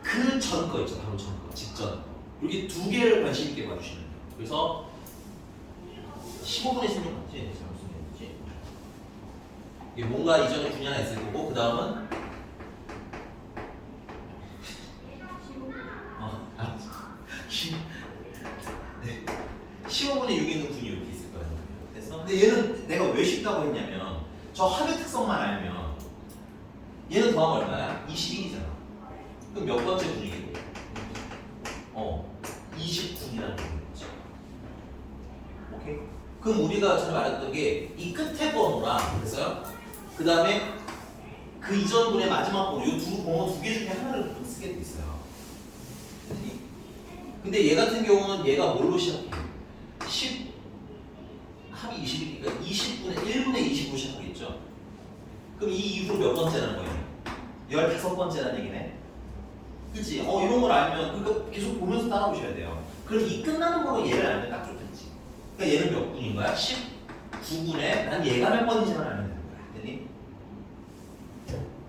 [SPEAKER 3] 그 전 거 있죠, 바로 전 거, 직전. 여기 두 개를 관심 있게 봐주시면 돼요. 그래서 15분의 16 맞지? 무슨 얘기지? 이게 뭔가 이전에 분이 하나 있을 거고, 그 다음은 15분의 6이 있는 군이 이렇게 있을 거예요. 됐어? 근데 얘는 내가 왜 쉽다고 했냐면 저 합의 특성만 알면 얘는 더하면 얼마야? 21이잖아. 그럼 몇 번째 군이겠니? 29이라는 얘기겠지. 오케이? 그럼 우리가 전에 말했던 게 이 끝에 번호랑 그래서요? 그 다음에 그 이전 분의 마지막 번호, 이 두 번호 두 개 중에 하나를 쓰게 돼 있어요. 근데 얘 같은 경우는 얘가 뭘로 시작해? 10 합이 20이니까 20분의 1분의 25 시작하겠죠? 그럼 이 이후로 몇 번째라는 거예요? 15번째라는 얘기네. 그치? 이런 걸 알면 그러니까 계속 보면서 따라오셔야 돼요. 그럼 이 끝나는 거로 얘를 알면 딱 좋겠지. 그러니까 얘는 몇 분인 거야? 19분에 난 얘가 몇 번인지만 알면 되는 거야. 됐니?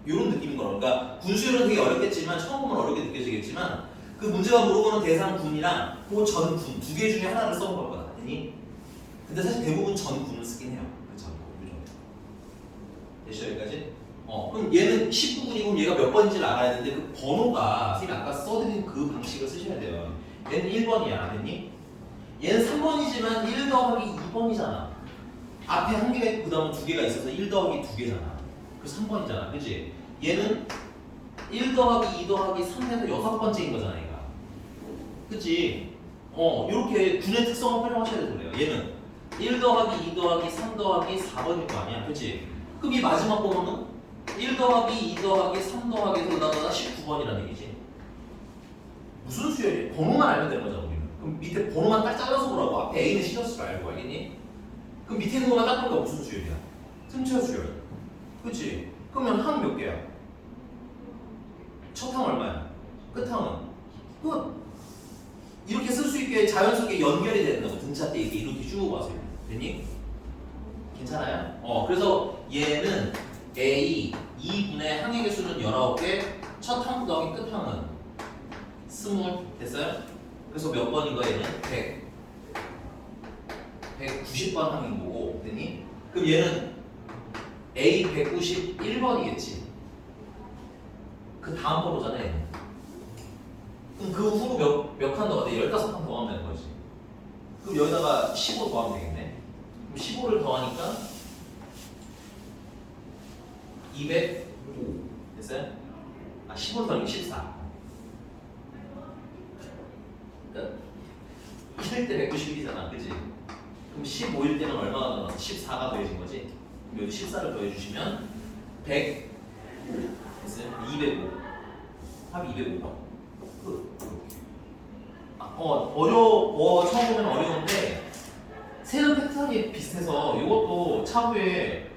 [SPEAKER 3] 이런 느낌인 거로. 그러니까 군수열은 되게 어렵겠지만 처음 보면 어렵게 느껴지겠지만 그 문제가 물어보는 대상 군이랑 그 전 군 두 개 중에 하나를 써본 거다. 됐니? 근데 사실 대부분 전 군을 쓰긴 해요. 그 전 군. 됐죠 여기까지? 그럼 얘는 19분이고 얘가 몇 번인지를 알아야 되는데 그 번호가 선생님이 아까 써드린 그 방식을 쓰셔야 돼요. 얘는 1번이야. 됐니? 얘는 3번이지만 1 더하기 2번이잖아. 앞에 한 개가 있고 그 다음은 두 개가 있어서 1 더하기 두 개잖아. 그래서 3번이잖아. 그치? 얘는 1 더하기 2 더하기 3에서 6번째인 거잖아 얘가. 그치? 이렇게 군의 특성을 활용하셔야 되는 거예요. 얘는 1 더하기 2 더하기 3 더하기 4번일 거 아니야. 그치? 그럼 이 마지막 번호는 1 더하기 2 더하기 3 더하기 그러다가 19번이라는 얘기지. 무슨 수열이야? 번호만 알면 되는 거잖아 우리는. 그럼 밑에 번호만 딱 잘라서 보라고. 앞에 A는 신경 쓰지 말고 알겠니? 그럼 밑에 있는 것만 딱 보니까 무슨 수열이야? 틈차 수열. 그치? 그러면 항 몇 개야? 첫 항 얼마야? 끝 항은? 끝! 이렇게 쓸 수 있게 자연스럽게 연결이 된다고. 등차 때 이렇게 쭉 와서. 됐니? 괜찮아요? 그래서 얘는 A 2분의 항의 개수는 19개, 첫 항 더하기 끝 항은 20. 됐어요? 그래서 몇 번인 거야 얘는? 190번 항인 거고. 됐니? 그럼 얘는 A 191번이겠지. 그 다음 번호잖아 얘는. 그럼 그 후로 몇 칸 더 돼? 15칸 더 하면 되는 거지. 그럼 여기다가 15 더하면 되겠네. 그럼 15를 더하니까 205. 됐어요? 15를 더하면 14. 그러니까 1일 때 191이잖아. 그치? 그럼 15일 때는 얼마가 나와서 14가 더해진 거지? 그럼 여기 14를 더해주시면 100. 됐어요? 205. 합이 205번. 처음 보면 어려운데 세는 패턴이 비슷해서 이것도 차후에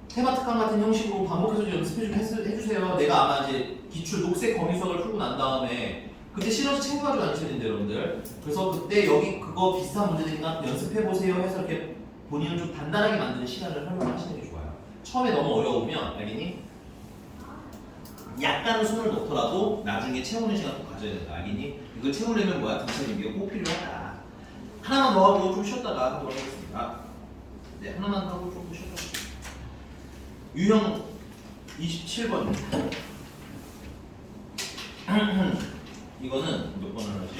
[SPEAKER 3] 테마 특강 같은 형식으로 반복해서 연습해 좀 해주세요. 내가 아마 이제 기출 녹색 거미수학을 풀고 난 다음에 그때 실어서 챙겨가지고 다니셔야 되는데 여러분들. 그래서 그때 여기 그거 비슷한 문제니까 연습해 보세요 해서 이렇게 본인을 좀 단단하게 만드는 시간을 활용하시는 게 좋아요. 처음에 너무 어려우면 알겠니? 약간은 손을 놓더라도 나중에 채우는 시간 꼭 가져야 된다. 알겠니? 이걸 채우려면 뭐야? 등차는 이게 꼭 필요하다. 하나만 더 하고 좀 쉬었다가 하도록 하겠습니다. 네, 하나만 더 하고 좀 쉬었다가. 유형 27번. 이거는 몇 번을 하지?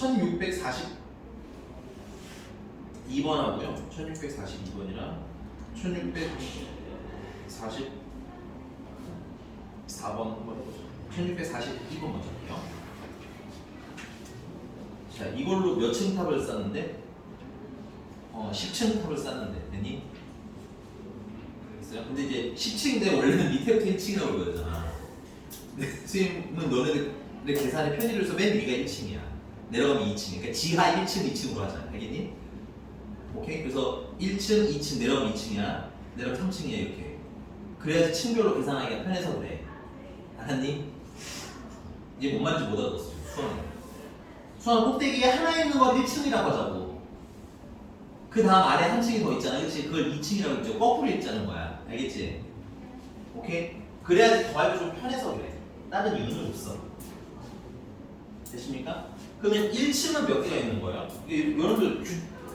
[SPEAKER 3] 1642번하고요. 1642번이랑 1644번 한번 해보죠. 1642번 먼저 할게요. 자, 이걸로 몇 층 탑을 쌓는데? 10층 탑을 쌓는데, 됐니? 됐어요? 근데 이제 10층인데 원래는 밑에부터 1층이라고 그러잖아. 근데 선생님은 너네들 계산의 편의를 해서 맨 위가 1층이야. 내려가면 2층. 그러니까 지하 1층, 2층으로 하잖아. 알겠니? 오케이? 그래서 1층, 2층, 내려가면 2층이야. 내려가면 3층이야, 이렇게. 그래야지 층별로 계산하기가 편해서 그래. 알았니? 이제 뭔 말인지 못 알아들었어, 수원은. 수원 꼭대기에 하나 있는 걸 1층이라고 하자고. 그 다음 아래 한 층이 더 있잖아. 그렇지? 그걸 2층이라고 했죠. 거꾸로 읽자는 거야. 알겠지? 오케이? 그래야지 더하기 좀 편해서 그래. 다른 이유는 없어. 되십니까? 그러면 1층은 몇 개가 있는 거예요? 여러분들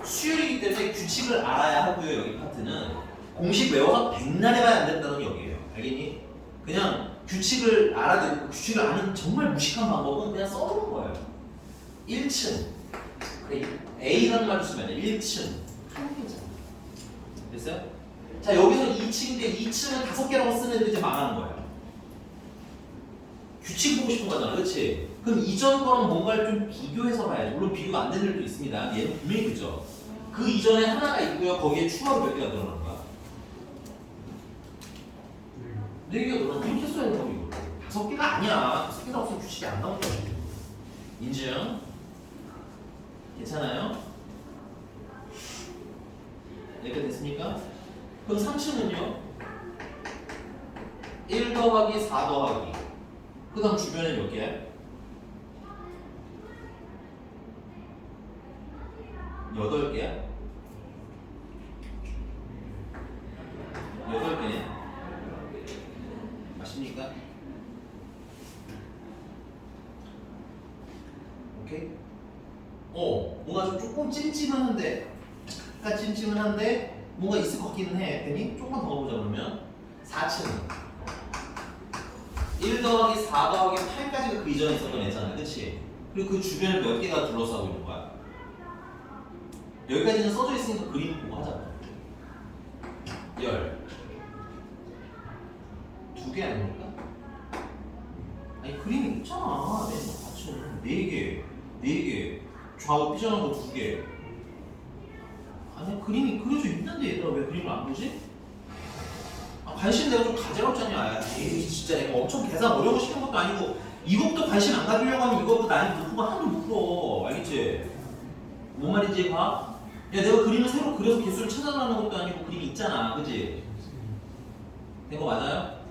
[SPEAKER 3] 수열이기 때문에 규칙을 알아야 하고요. 여기 파트는 공식 외워서 백날 해봐야 안 된다는 여기예요. 알겠니? 그냥 규칙을 알아도 규칙을 아는 정말 무식한 방법은 그냥 써보는 거예요. 1층 A라는 말을 쓰면 1층 하는 거잖아. 됐어요? 자, 여기서 2층인데 2층은 5개라고 쓰는 애들 이제 망하는 거예요. 규칙 보고 싶은 거잖아. 그렇지? 그럼 이전 거랑 뭔가를 좀 비교해서 봐야지. 물론 비교가 안 되는 일도 있습니다. 얘는 분명히 그죠? 그 이전에 하나가 있고요. 거기에 추가로 몇 개가 늘어나는 거야? 4개가 늘어나면 이렇게 써야 된다고 이거. 5개가 아니야. 5개가 없으면 규칙이 안 나온다고. 인증. 괜찮아요? 이렇게 됐습니까? 그럼 3층은요? 1 더하기 4 더하기 그 다음 주변에 몇 개야? 8개야? 8개네? 맞습니까? 오케이? 뭔가 좀 조금 찜찜한데 약간 찜찜한데 뭔가 있을 것 같기는 해. 괜히 조금만 더 가보자. 그러면 4층 1 더하기 4 더하기 8까지가 그 이전에 있었던 애잖아. 그치? 그리고 그 주변에 몇 개가 둘러싸고 있는 거야? 여기까지는 써져 있으니까 그림 보고 하자. 2개 아닙니까? 아니 그림이 있잖아. 맨 4층 4개 좌우 삐져나온 거 2개. 아니 그림이 그려져 있는데 얘들아 왜 그림을 안 보지? 관심 내가 좀 가져갔잖냐. 에이 진짜 내가 엄청 계산 어려운 거 시킨 것도 아니고 이것도 관심 안 가지려고 하면 이것도 나이 못 풀고 하나도 못 풀어. 알겠지? 뭔 말인지 봐. 야 내가 그림을 새로 그려서 개수를 찾아가는 것도 아니고 그림이 있잖아. 그치? 된 거 맞아요?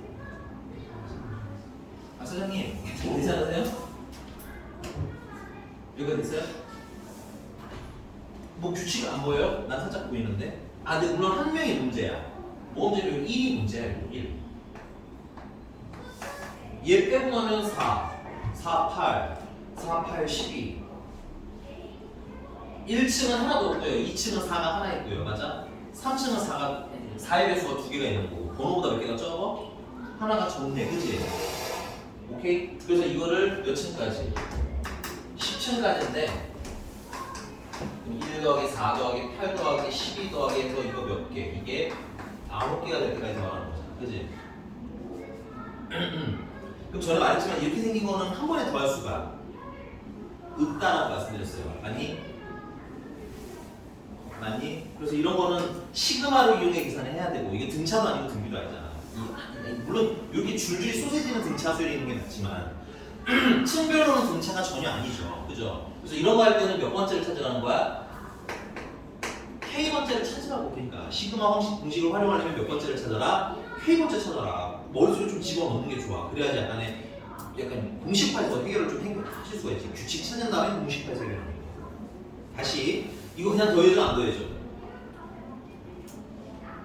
[SPEAKER 3] 사장님 괜찮으세요? 여기가 됐어요? 뭐 규칙 안 보여요? 난 살짝 보이는데? 근데 물론 한 명이 문제야. 뭐 문제냐면 1이 문제야. 1. 얘 빼고 나면 4, 8, 12 1층은 하나도 없고요. 2층은 4가 하나 있고요. 맞아? 3층은 4의 배수가 2개가 있는 거고 번호보다 몇 개가 적어? 하나가 적네. 그치? 오케이? 그래서 이거를 몇 층까지? 10층까지인데 1 더하기 4 더하기 8 더하기 12 더하기 해서 이거 몇 개? 이게 9개가 될 때까지 말하는 거잖아. 그치? 그럼 저는 말했지만 이렇게 생긴 거는 한 번에 더할 수가 없다라고 말씀드렸어요. 맞니? 그래서 이런 거는 시그마로 이용해 계산을 해야 되고 이게 등차도 아니고 등비도 아니잖아. 물론 이렇게 줄줄이 소세지는 등차 수열이 있는 게 낫지만 층별로는 등차가 전혀 아니죠. 그죠? 그래서 이런 거 할 때는 몇 번째를 찾아가는 거야? K번째를 찾으라고. 그러니까 시그마 공식을 활용하려면 몇 번째를 찾아라? K번째 찾아라. 머릿속에 좀 집어넣는 게 좋아. 그래야지 약간 공식화해서 해결을 좀 하실 수가 있지. 규칙 찾은 다음에 공식화해서 해결하는 거야. 다시 이거 그냥 더해져 안 더해져?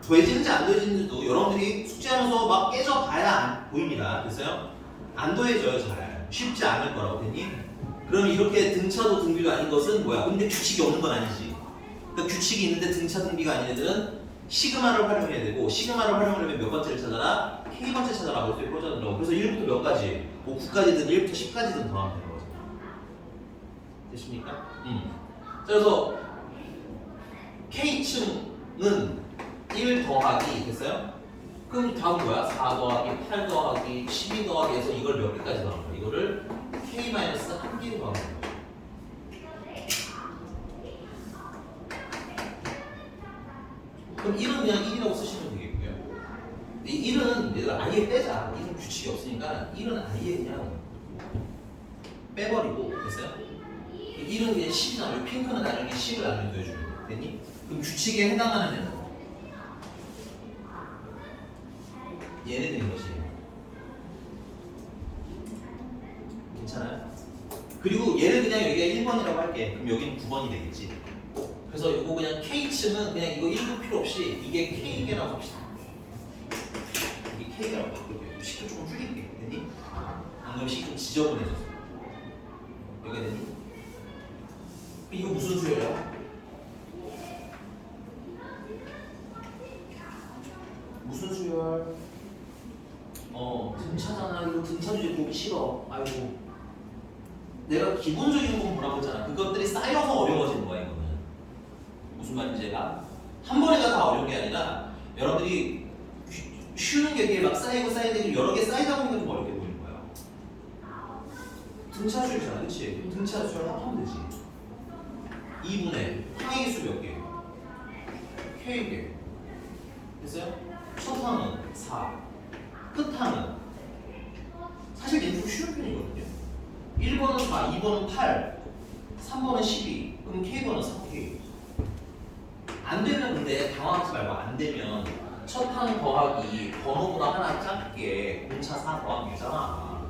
[SPEAKER 3] 더해지는지 안 더해지는지도 여러분들이 숙제하면서 막 깨져봐야 보입니다. 됐어요? 안 더해져요. 잘 쉽지 않을 거라고. 됐니? 그럼 이렇게 등차도 등비도 아닌 것은 뭐야? 근데 규칙이 없는 건 아니지. 그러니까 규칙이 있는데 등차 등비가 아닌 애들은 시그마를 활용해야 되고 시그마를 활용하려면 몇 번째를 찾아라? K번째 찾아라. 머릿속에 꽂아둔다고. 그래서 1부터 몇 가지? 뭐 9까지든 1부터 10까지든 더하면 되는 거죠. 됐습니까? 그래서 K층은 1 더하기 됐어요? 그럼 다음 뭐야? 4 더하기 8 더하기 12 더하기 해서 이걸 몇 개까지 더하는 거야? 이거를 K-1개로 더하는 거야. 그럼 1은 그냥 1이라고 쓰시면 되겠고요. 이 1은 얘들 아예 빼자. 1은 규칙이 없으니까 1은 아예 그냥 빼버리고 됐어요? 1은 그냥 10이 나오고 핑크는 나중에 10을 나중에 더해주면 돼. 됐니? 그럼 규칙에 해당하는 애는 얘네들인 것이 괜찮아요? 그리고 얘를 그냥 여기가 1번이라고 할게. 그럼 여기는 9번이 되겠지. 그래서 이거 그냥 K층은 그냥 이거 1도 필요 없이 이게 K개라고 합시다. 이게 K개라고 바꿀게요. 식도 조금 줄일게. 됐니? 방금 식좀 지저분해졌어. 여기가 됐니? 이거 무슨 수열이야? 무슨 수열? 등차잖아. 이거 등차 주제 보기 싫어. 아이고. 내가 기본적인 건 뭐라고 했잖아. 그것들이 쌓여서 어려워지는 거야, 이거는. 무슨 말인지 제가 한 번에가 다 어려운 게 아니라 여러분들이 쉬는 게 이게 막 쌓이고 쌓이고 여러 개 쌓이다 보면 좀 어렵게 보이는 거야. 등차 수열이잖아, 그렇지? 등차 수열 하면 되지. 2분의 항의 수 몇 개? K개. 됐어요? 첫 항은 4. 끝 항은 사실 얘는 좀 쉬운 편이거든요. 1번은 4, 2번은 8, 3번은 12, 그럼 K번은 4K. 안 되면 근데 당황하지 말고 안 되면 첫 항 더하기 번호보다 하나 작게 공차 4 더하면 되잖아.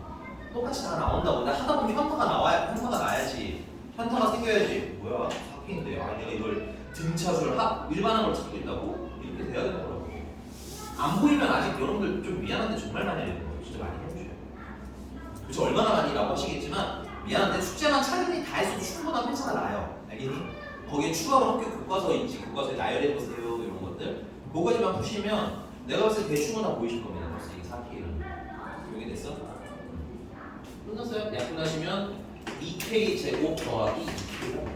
[SPEAKER 3] 똑같이 다 나온다고. 근데 하다 보면 현타가 나야지. 현타가 생겨야지. 뭐야? 4K인데 아 내가 이걸 등차수를 일반한 걸 찾고 있다고? 이렇게 돼야 되더라고. 안 보이면 아직 여러분들 좀 미안한데 정말 많이 해야 되는 거예요. 진짜 많이 해주셔요. 그래서 얼마나 많이라고 하시겠지만 미안한데 숙제만 차근히 다 해서 충분한 편차가 나요. 알겠니? 거기에 추가로 학교 교과서인지 교과서에 나열해보세요 이런 것들 그거까지만 보시면 내가 봤을 때 대충은 다 보이실 겁니다. 벌써 이게 4K는 여기 됐어? 끝났어요? 약 끝나시면 2K 제곱 더하기 2K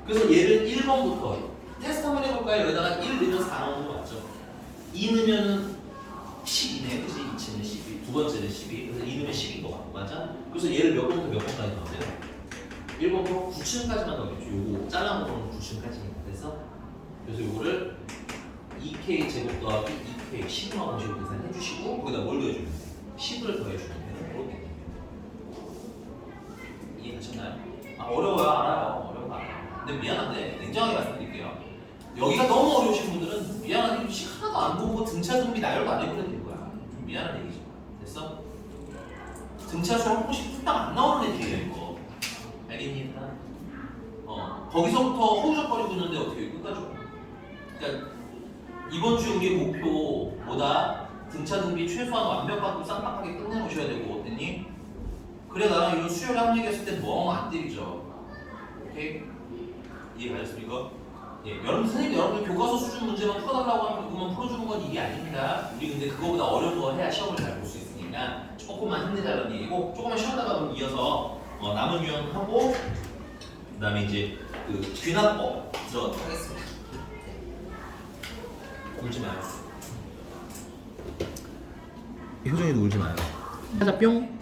[SPEAKER 3] 그래서 얘를 1번부터 테스트 한번 해볼까요? 여기다가 1 넣으면 4 나오는 거 맞죠? 2 넣으면 12네 그치? 2층은 12 두 번째는 12 그래서 2 넣으면 10인 거 같고 맞아? 그래서 얘를 몇 번부터 몇 번까지 넣으세요? 1번부터 9층까지만 넣겠죠. 요거 잘라놓은 9층까지니까 그래서 요거를 2K 제곱 더하기 2K 10만 원씩으로 계산해 주시고 거기다 뭘 더해주면 돼요? 10을 더해주면 돼요. 그렇게 됩니다. 이해하셨나요? 아 어려워요. 알아요. 어려운 거 알아요. 근데 미안한데 냉정하게 말씀드릴게요. 여기가 너무 어려우신 분들은 미안한데 식 하나도 안 보고 등차 등비 나열도 안 해보면 될 거야. 좀 미안한 얘기죠. 됐어? 등차수 한 번씩 뚝딱 안 나오는 애들이에요 이거. 알겠니 일단? 거기서부터 허우적거리고 있는데 어떻게 끝까지 와? 그러니까 이번 주 우리 목표보다 등차 등비 최소한 완벽하고 쌍박하게 끝내놓으셔야 되고 어땠니? 그래 나랑 이런 수요일 합력했을 때 멍 안 때리죠. 오케이? 이해가셨습니까? 예, 여러분들 교과서 수준 문제만 풀어달라고 하면 그것만 풀어주는 건 이게 아닙니다. 우리 근데 그거보다 어려운 거 해야 시험을 잘 볼 수 있으니까 조금만 힘내자는 얘기고 조금만 쉬었다가 그럼 이어서 남은 유형하고 그 다음에 이제 그 귀납법 들어가도록 하겠습니다. 울지 마요. 효정이도 울지 마요. 하자 뿅.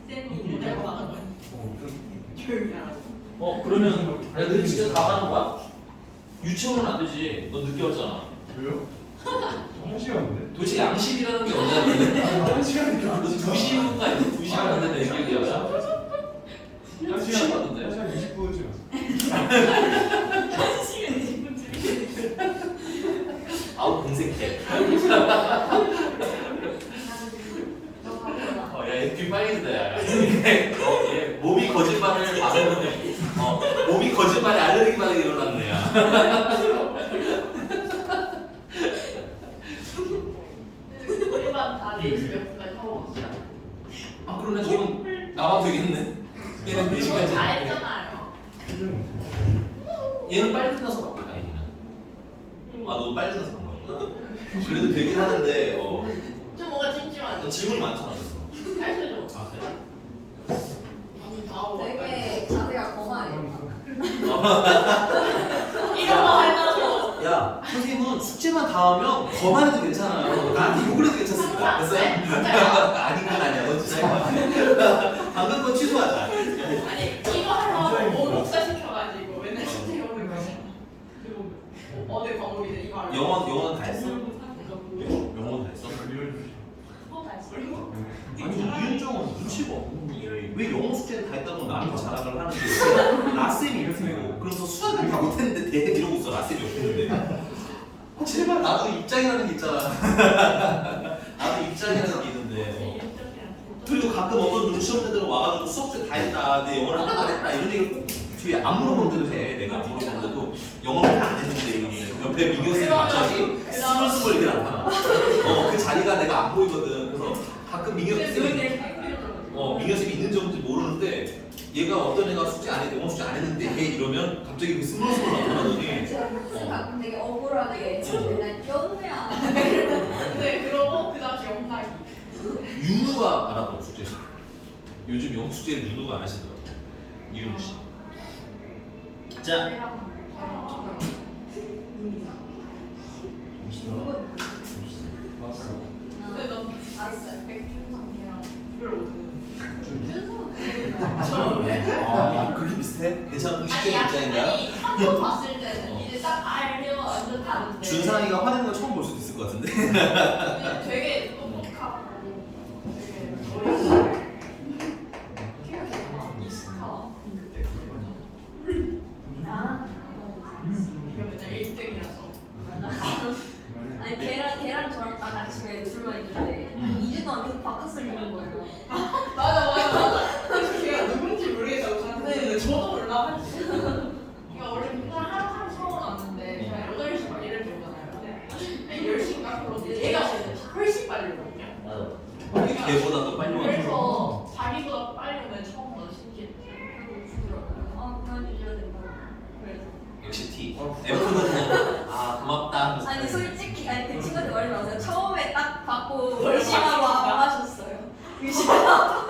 [SPEAKER 3] 그러면 야, 너 진짜 다 하는 거야? 유치원은 안 되지. 너 늦게 왔잖아.
[SPEAKER 5] 왜요? 1시간인데?
[SPEAKER 3] 도대체 양식이라는 게 언제야?
[SPEAKER 5] 1시간이니까
[SPEAKER 3] 너 2시간가 2시간 왔는데 내 기억이야.
[SPEAKER 5] 1시간
[SPEAKER 3] 왔는데?
[SPEAKER 5] 1시간 20분 지났어.
[SPEAKER 3] 아우 공색해. 얘 귀 빨개진다 야. 얘 몸이 거짓말을 반응하네. 몸이 거짓말에 알레르기 반응이 일어났네 야.
[SPEAKER 2] 우리만 다리 몇분까지 하고 있어요.
[SPEAKER 3] 아 그러네 지금 나와도 되겠네. 얘는 4시간째.
[SPEAKER 2] 다 했잖아요.
[SPEAKER 3] 얘는 빨리 끝나서 바뀌다 얘는. 너 빨리 끝나서 간 거야. 그래도 되긴 하는데
[SPEAKER 2] 좀 뭔가 찜찜하죠.
[SPEAKER 3] 질문이 많잖아. 그래서.
[SPEAKER 2] 할 수도.
[SPEAKER 3] 아 그래?
[SPEAKER 2] 아니 다 하고
[SPEAKER 4] 되게 자세가 거만해.
[SPEAKER 2] 이런 거 한다고.
[SPEAKER 3] 야, 선생님은 숙제만 다 하면 거만 해도 괜찮아요. 나한테 욕을 해도 괜찮습니다. 됐어요? 아닌 건 아니야. 너 진짜 방금 건 취소하자.
[SPEAKER 2] 아니 이거 하려고 목사 시켜가지고 맨날 숙제 오는 거야. 그리고 어느 과목이든 이거 하려고.
[SPEAKER 3] 영어는 다 했어? 영어는 다 했어?
[SPEAKER 2] 그거 다 했어.
[SPEAKER 3] 아니 이윤정은 눈치가 없는 분이래. 왜 영어 숙제를 다 했다고 나한테 자랑을 하는데 라쌤이 이렇게 되고 그래서 수학은 다 못했는데 대대 이러고 있어. 라쌤이 없는데 제발 나도 입장이라는 게 있잖아. 나도 입장이라는 게 있는데 그리고 가끔 어떤 눈치 없는 애들은 와가지고 수업들 다 했다 내 영어를 하나도 안 했다 이런 얘기를 꼭 뒤에 안 물어본대도 돼. 내가 물어본데도 영어를 다 안 했는데 이러는데 옆에 민규쌤이 갑자기 스물스물 이렇게 나타나. 그 자리가 내가 안 보이거든. 그래서 가끔 민규쌤이 민규쌤이 있는 점인지 모르는데 얘가 어떤 애가 숙제 안 했는데 영어 숙제 안 했는데 얘 이러면 갑자기 스물스물 나타나더니
[SPEAKER 4] 제가 무슨 가끔 되게 억울하게 맨날 연우야.
[SPEAKER 2] 근데 그러고 그 다음에 영탁이.
[SPEAKER 3] 윤우가 알았던 숙제. 요즘 영어 숙제를 윤우가 안 하시더라고. 이윤우 씨. 자,
[SPEAKER 2] 근데 넌
[SPEAKER 4] 알았어요. 백준성이랑
[SPEAKER 2] 별로 못해.
[SPEAKER 3] 그렇게 비슷해? 괜찮은
[SPEAKER 2] 아니
[SPEAKER 3] 공식적인
[SPEAKER 2] 약간
[SPEAKER 3] 입장인가요?
[SPEAKER 2] 아니 한번 봤을 때는 이제 딱 알면 완전 다른데.
[SPEAKER 3] 준상이가 화내는 거 처음 볼 수도 있을 것 같은데.
[SPEAKER 2] 근데 되게 똑똑하고 되게 어리고 익숙하고
[SPEAKER 4] 아.
[SPEAKER 2] 이거 맨날 1등이라서.
[SPEAKER 4] 아니 걔랑 저랑 딱 아침에 둘만 있는데 2주 동안 계속 바깥을 보는 거예요.
[SPEAKER 2] 맞아. 그래서 걔가 누군지 모르겠다고 갔는데 저도 몰라. 그러니까 원래 그날 하루 처음 왔는데 제가 8시 막 이럴 때 오잖아요. 아니 10시인가 그런데 얘가 훨씬 빨리 오거든요.
[SPEAKER 3] 맞아. 걔보다도 빨리 와.
[SPEAKER 2] 그래서 자기보다 빨리 오면 처음 더 신기했지.
[SPEAKER 4] 그만 주셔야 된다고. 그래서
[SPEAKER 3] 역시 T. F는 고맙다.
[SPEAKER 4] 아니 솔직히 그 친구한테 말하지 마세요. 처음에 딱 받고
[SPEAKER 2] 뭘
[SPEAKER 4] 의심하고 안 마셨어요. 의심하고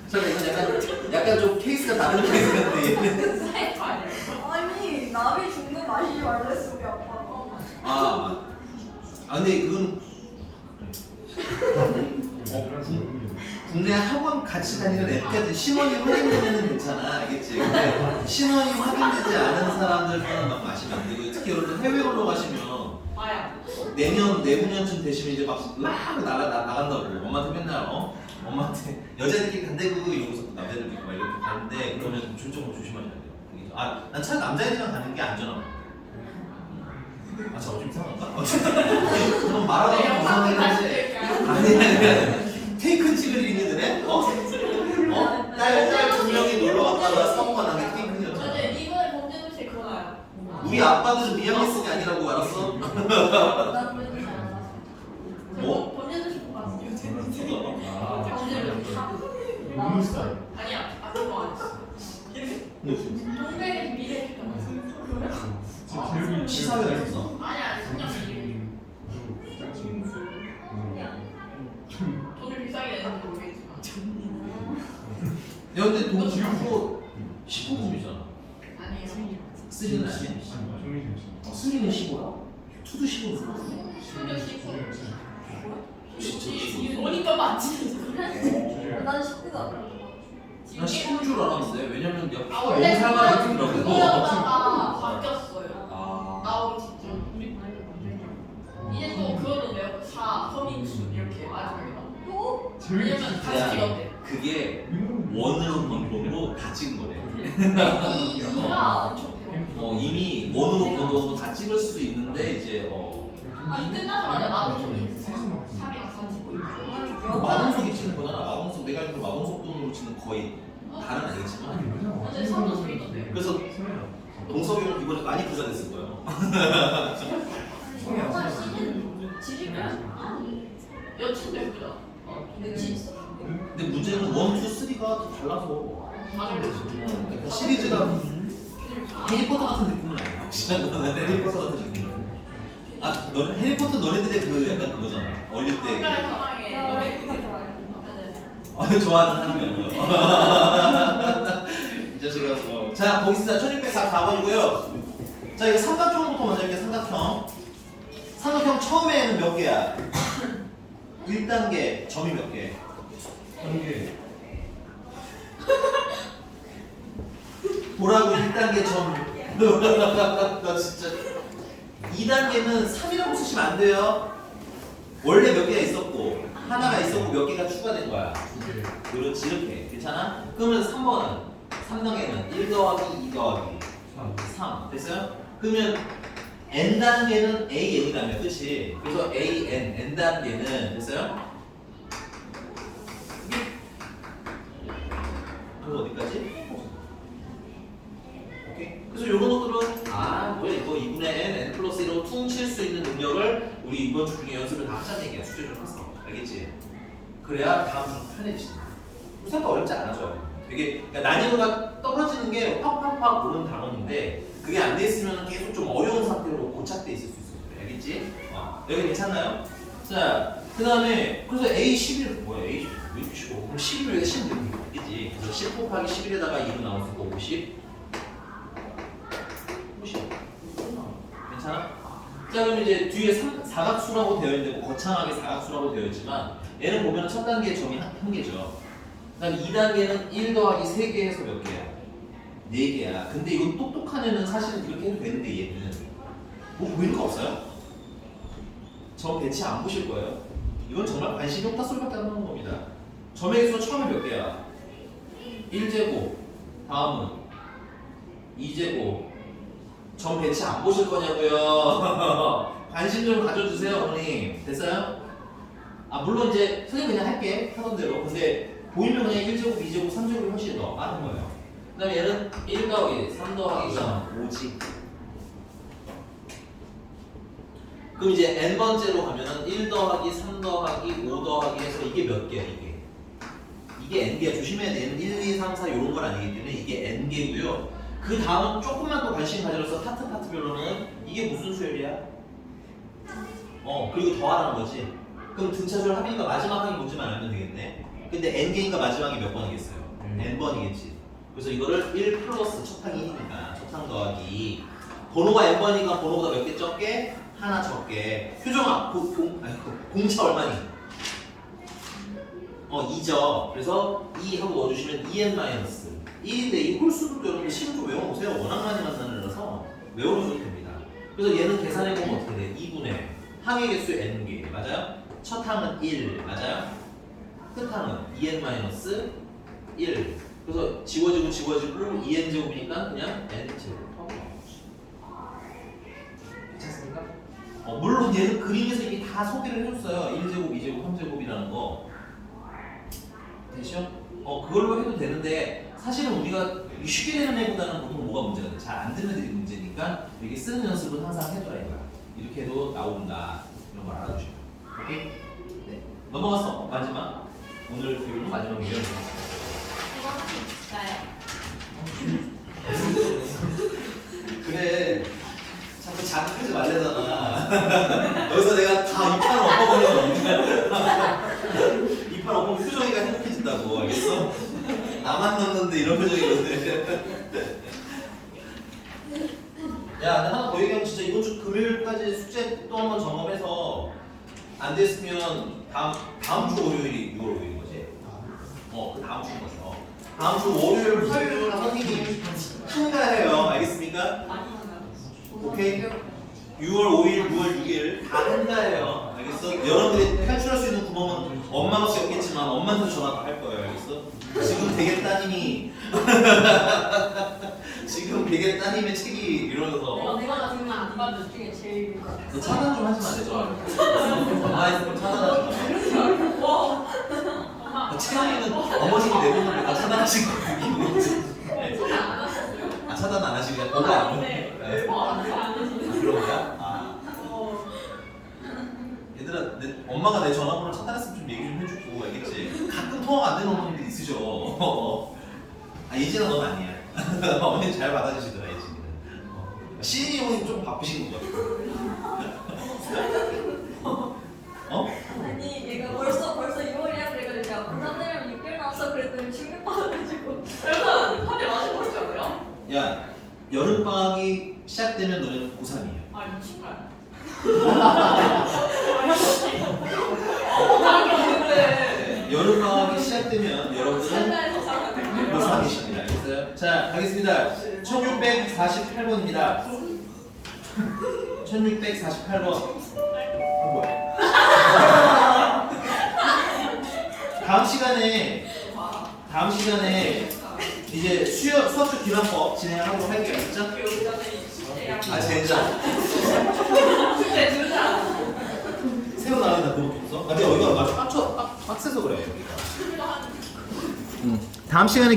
[SPEAKER 3] 저는 이건 약간 좀 케이스가 다른 케이스 같은데.
[SPEAKER 2] 사이프 아니에요?
[SPEAKER 4] 아니 남이 죽는 마시지 말랬어 우리 아빠가.
[SPEAKER 3] 근데 그건 국내 학원 같이 다니는 애들 신원이 확인되면 괜찮아, 알겠지? 근데 신원이 확인되지 않은 사람들은 막 마시면 안 되고 특히 여러분 해외로 가시면
[SPEAKER 2] 아야.
[SPEAKER 3] 내후년쯤 되시면 이제 막 나간다고 그래요. 엄마한테 맨날 엄마한테 여자들끼리 간대고 이러고서 또 남자들끼리 막 이렇게 가는데 그러면 좀 조심하셔야 돼요. 난 차 남자애들이랑 가는 게 안전하고. 저 좀 이상한가? 그럼 말하다가
[SPEAKER 2] 영상 다시
[SPEAKER 3] 이상하게
[SPEAKER 2] 드릴까요?
[SPEAKER 3] 아니 테이크 찍을 일이 있는데? 딸 2명이 놀러 갔다가 사고가 난 게 테이크였잖아.
[SPEAKER 2] 맞아요. 이번에 범죄도시에 그거 나요.
[SPEAKER 3] 우리 아빠들은 미양미스가 아니라고 알았어?
[SPEAKER 4] 나 그런 줄 알았어.
[SPEAKER 3] 뭐?
[SPEAKER 2] 범죄도시 보고 왔어요.
[SPEAKER 3] 아,
[SPEAKER 2] 범죄도시.
[SPEAKER 5] 너무 스타일.
[SPEAKER 2] 아니야. 그거 안 했어. 동백의 미래 주던
[SPEAKER 3] 시사회 했었어?
[SPEAKER 2] 아니야. 그냥 미래. 돈을 비싸게 내는지 모르겠지만.
[SPEAKER 3] 야 근데 돈 지금 19금이잖아.
[SPEAKER 2] 아니에요.
[SPEAKER 3] 쓰리는 아니야? 쓰리는 15야? 투도 15야?
[SPEAKER 2] 수도 10분.
[SPEAKER 3] 진짜
[SPEAKER 2] 보니까 맞지.
[SPEAKER 4] 난 10대도 안 알아.
[SPEAKER 3] 난 15인 줄 알았는데 왜냐면 내가
[SPEAKER 2] 아
[SPEAKER 3] 너무
[SPEAKER 2] 원래
[SPEAKER 3] 살만하게
[SPEAKER 2] 그거
[SPEAKER 3] 들더라고.
[SPEAKER 2] 그거였다가 바뀌었어요.
[SPEAKER 3] 아,
[SPEAKER 2] 나오기 직전. 이제 또 그거는 내가 4 커밍순 이렇게 마지막에 나와.
[SPEAKER 4] 또?
[SPEAKER 2] 왜냐면 다시 찍었대.
[SPEAKER 3] 그게 원으로 번호로 다 찍은 거래.
[SPEAKER 2] 이가 엄청 배워.
[SPEAKER 3] 이미 원으로 번호로 다 찍을 수도 있는데 이제
[SPEAKER 2] 아니 끝나자마자 나도 좀 사기가 사지고
[SPEAKER 3] 마동석이 치는 거잖아. 마동석 내가 알기로 마동석 돈으로 치는 거의 다는 아니겠지만.
[SPEAKER 2] 어제 사도 재밌던데.
[SPEAKER 3] 그래서 동석이는 이번에 많이 부자 됐을 거예요.
[SPEAKER 4] 정말 시즌 지리면
[SPEAKER 2] 여친도 예쁘다.
[SPEAKER 4] 며칠 있어.
[SPEAKER 3] 근데 문제는 1, 2, 3가 또 달라서
[SPEAKER 2] 다들
[SPEAKER 3] 약간 시리즈가 해리포터 같은 느낌은 아니야. 진짜 너는 해리포터 같은 느낌. 너는 해리포터 너네들의 그 약간 그거잖아. 어릴 때.
[SPEAKER 2] 색깔 상황에
[SPEAKER 4] 나 좋아해.
[SPEAKER 3] 좋아하는 사람이 아니야. 이제 지금. 자, 거기 있습니다. 1644번이고요. 자, 이거 삼각형부터 먼저 할게요. 삼각형. 삼각형 처음에는 몇 개야? 1단계 점이 몇 개?
[SPEAKER 5] 1개.
[SPEAKER 3] 보라고 1단계 점. 나 진짜. 2단계는 3이라고 쓰시면 안 돼요. 원래 몇 개가 있었고 하나가 있었고 몇 개가 추가된 거야.
[SPEAKER 5] 2개.
[SPEAKER 3] 그렇지 이렇게. 괜찮아? 그러면 3번은 3단계는 1 더하기 2 더하기 3 됐어요? 그러면 n단계는 an이라며 그치? 그래서 n단계는 됐어요? 그거 어디까지? 오케이. 그래서 요런 것들은 뭐야 이거 2분의 n 플러스 1로 퉁칠 수 있는 능력을 우리 이번 주 중에 연습을 다 하자는 얘기야. 숙제 좀 해서 알겠지? 그래야 다음 주 편해지지. 생각 어렵지 않아져요. 되게 그러니까 난이도가 떨어지는 게 팍팍팍 오는 단원인데 그게 안 돼 있으면 계속 좀 어려운 상태로 고착돼 있을 수 있어요. 알겠지? 여기 괜찮나요? 자, 그 다음에 그래서 A11은 뭐야? A11 왜 이렇게 쉬워? 그럼 11에 10 넣으면 되겠지? 그래서 10 곱하기 11에다가 2로 나왔을 거 50. 50. 괜찮아? 자, 그럼 이제 뒤에 사각수라고 되어 있는데 뭐 거창하게 사각수라고 되어 있지만 얘는 보면 첫 단계 점이 한 개죠. 그다음 2단계는 1 더하기 3개 해서 몇 개야? 4개야. 근데 이건 똑똑한 애는 사실은 그렇게 해도 되는데 얘는 뭐 보이는 거 없어요? 점 배치 안 보실 거예요. 이건 정말 관심이 없다 소리밖에 안 나오는 겁니다. 점의 개수가 처음에 몇 개야? 1제곱, 다음은 2제곱. 점 배치 안 보실 거냐고요. 관심 좀 가져주세요, 어머님. 됐어요? 물론 이제 선생님 그냥 할게 하던 대로. 근데 보이면 그냥 1제곱, 2제곱, 3제곱이 훨씬 더 빠른 거예요. 그 다음에 얘는 1 더하기 3 더하기 5지. 그럼 이제 n번째로 가면은 1 더하기 3 더하기 5 더하기 해서 이게 몇 개야 이게 n개야. 조심해야 돼. 1, 2, 3, 4 이런 건 아니기 때문에 이게 n개고요. 그 다음은 조금만 더 관심 가져서 파트별로는 이게 무슨 수열이야? 그리고 더하라는 거지. 그럼 등차수열 합이니까 마지막 항이 뭔지만 알면 되겠네. 근데 n개니까 마지막이 몇 번이겠어요? n번이겠지. 그래서 이거를 1 플러스 첫 항이 1이니까 첫 항 더하기 번호가 n번이니까 번호보다 몇 개 적게? 하나 적게. 효정아, 공차 얼마니? 2죠. 그래서 2 하고 넣어주시면 2n 마이너스 1인데 이 홀수도 여러분들 식은 좀 외워보세요. 워낙 많이 만나는 애라서 외워주셔도 됩니다. 그래서 얘는 계산해보면 어떻게 돼? 2분의 항의 개수 n개 맞아요? 첫 항은 1 맞아요? 끝 항은 2n 마이너스 1. 그래서 지워지고 2n 제곱이니까 그냥 n 제곱. 괜찮습니까? 물론 얘는 그림에서 이게 다 소개를 해줬어요. 1제곱, 2제곱, 3제곱이라는 거. 되죠? 그걸로 해도 되는데 사실은 우리가 쉽게 되는 애보다는 보통 뭐가 문제가 돼? 잘 안 되는 애들이 문제니까 이렇게 쓰는 연습은 항상 해줘라 이거야. 이렇게 해도 나온다. 이런 걸 알아두시고. 오케이? 네. 넘어갔어. 마지막. 오늘 교육은 마지막이에요.
[SPEAKER 4] 이거 하나씩 줄까요?
[SPEAKER 3] 그래. 자꾸 자극하지 말래잖아. 여기서 내가 다 이판 엎어버리면 이판 엎으면 표정이가 행복해진다고. 알겠어? 나만 넣는데 이런 표정이거든. 야, 나 하나 더 얘기하면 진짜 이번 주 금요일까지 숙제 또 한 번 점검해서 안 됐으면 다음 주 월요일이 6월 5일인 거지? 그 다음 주인 거죠. 다음 주 월요일, 화요일 선생님이 한가해요. 알겠습니까? 오케이? 6월 5일, 6월 6일 다 한가해요. 알겠어? 여러분들이 탈출할 수 있는 구멍은 엄마가 없겠지만 엄마한테 전화도 할 거예요. 알겠어? 지금 되게 따님이 지금 되게 따님의 책이 이러면서
[SPEAKER 4] 내가 정말 안 받은 중에 제일
[SPEAKER 3] 너 차단 좀 하시면 안 되죠? 엄마에서 좀 차단하지 마. 채영이는 어머님이 내보는 거 다 차단하신 거예요. 차단 안 하시고 그냥 보고 안 해? 그런 거야? 얘들아, 엄마가 내 전화번호 차단했으면 좀 얘기 좀 해주고 알겠지? 가끔 통화가 안 되는 어머님들 있으셔. 예진아 넌 아니야. 어머니 잘 받아주시더라 예진이는. 시인이 형님 좀 바쁘신 것 같아.
[SPEAKER 4] 아니 얘가 벌써 6월이야 그래가지고 제가 부산대면 6개월 남았어 그랬더니 충격받아가지고
[SPEAKER 2] 약간 합이 맞은 거 같지 않아요?
[SPEAKER 3] 야 여름 방학이 시작되면 너는 고3이에요.
[SPEAKER 2] 아 미친 거야. 근데
[SPEAKER 3] 여름 방학이 시작되면 여러분들은
[SPEAKER 2] 살다에서 살아야 돼.
[SPEAKER 3] 고3이십니다. 알겠어요? 자 가겠습니다. 1648번입니다. 1648번. 뭐야? 다음 시간에 이제 수학적 기반법 진행하도록 할게요. 진짜? 아 젠장. 새로 나오는 나 그거 없어? 아 근데 여기가 빡세서 그래 여기가. 다음 시간에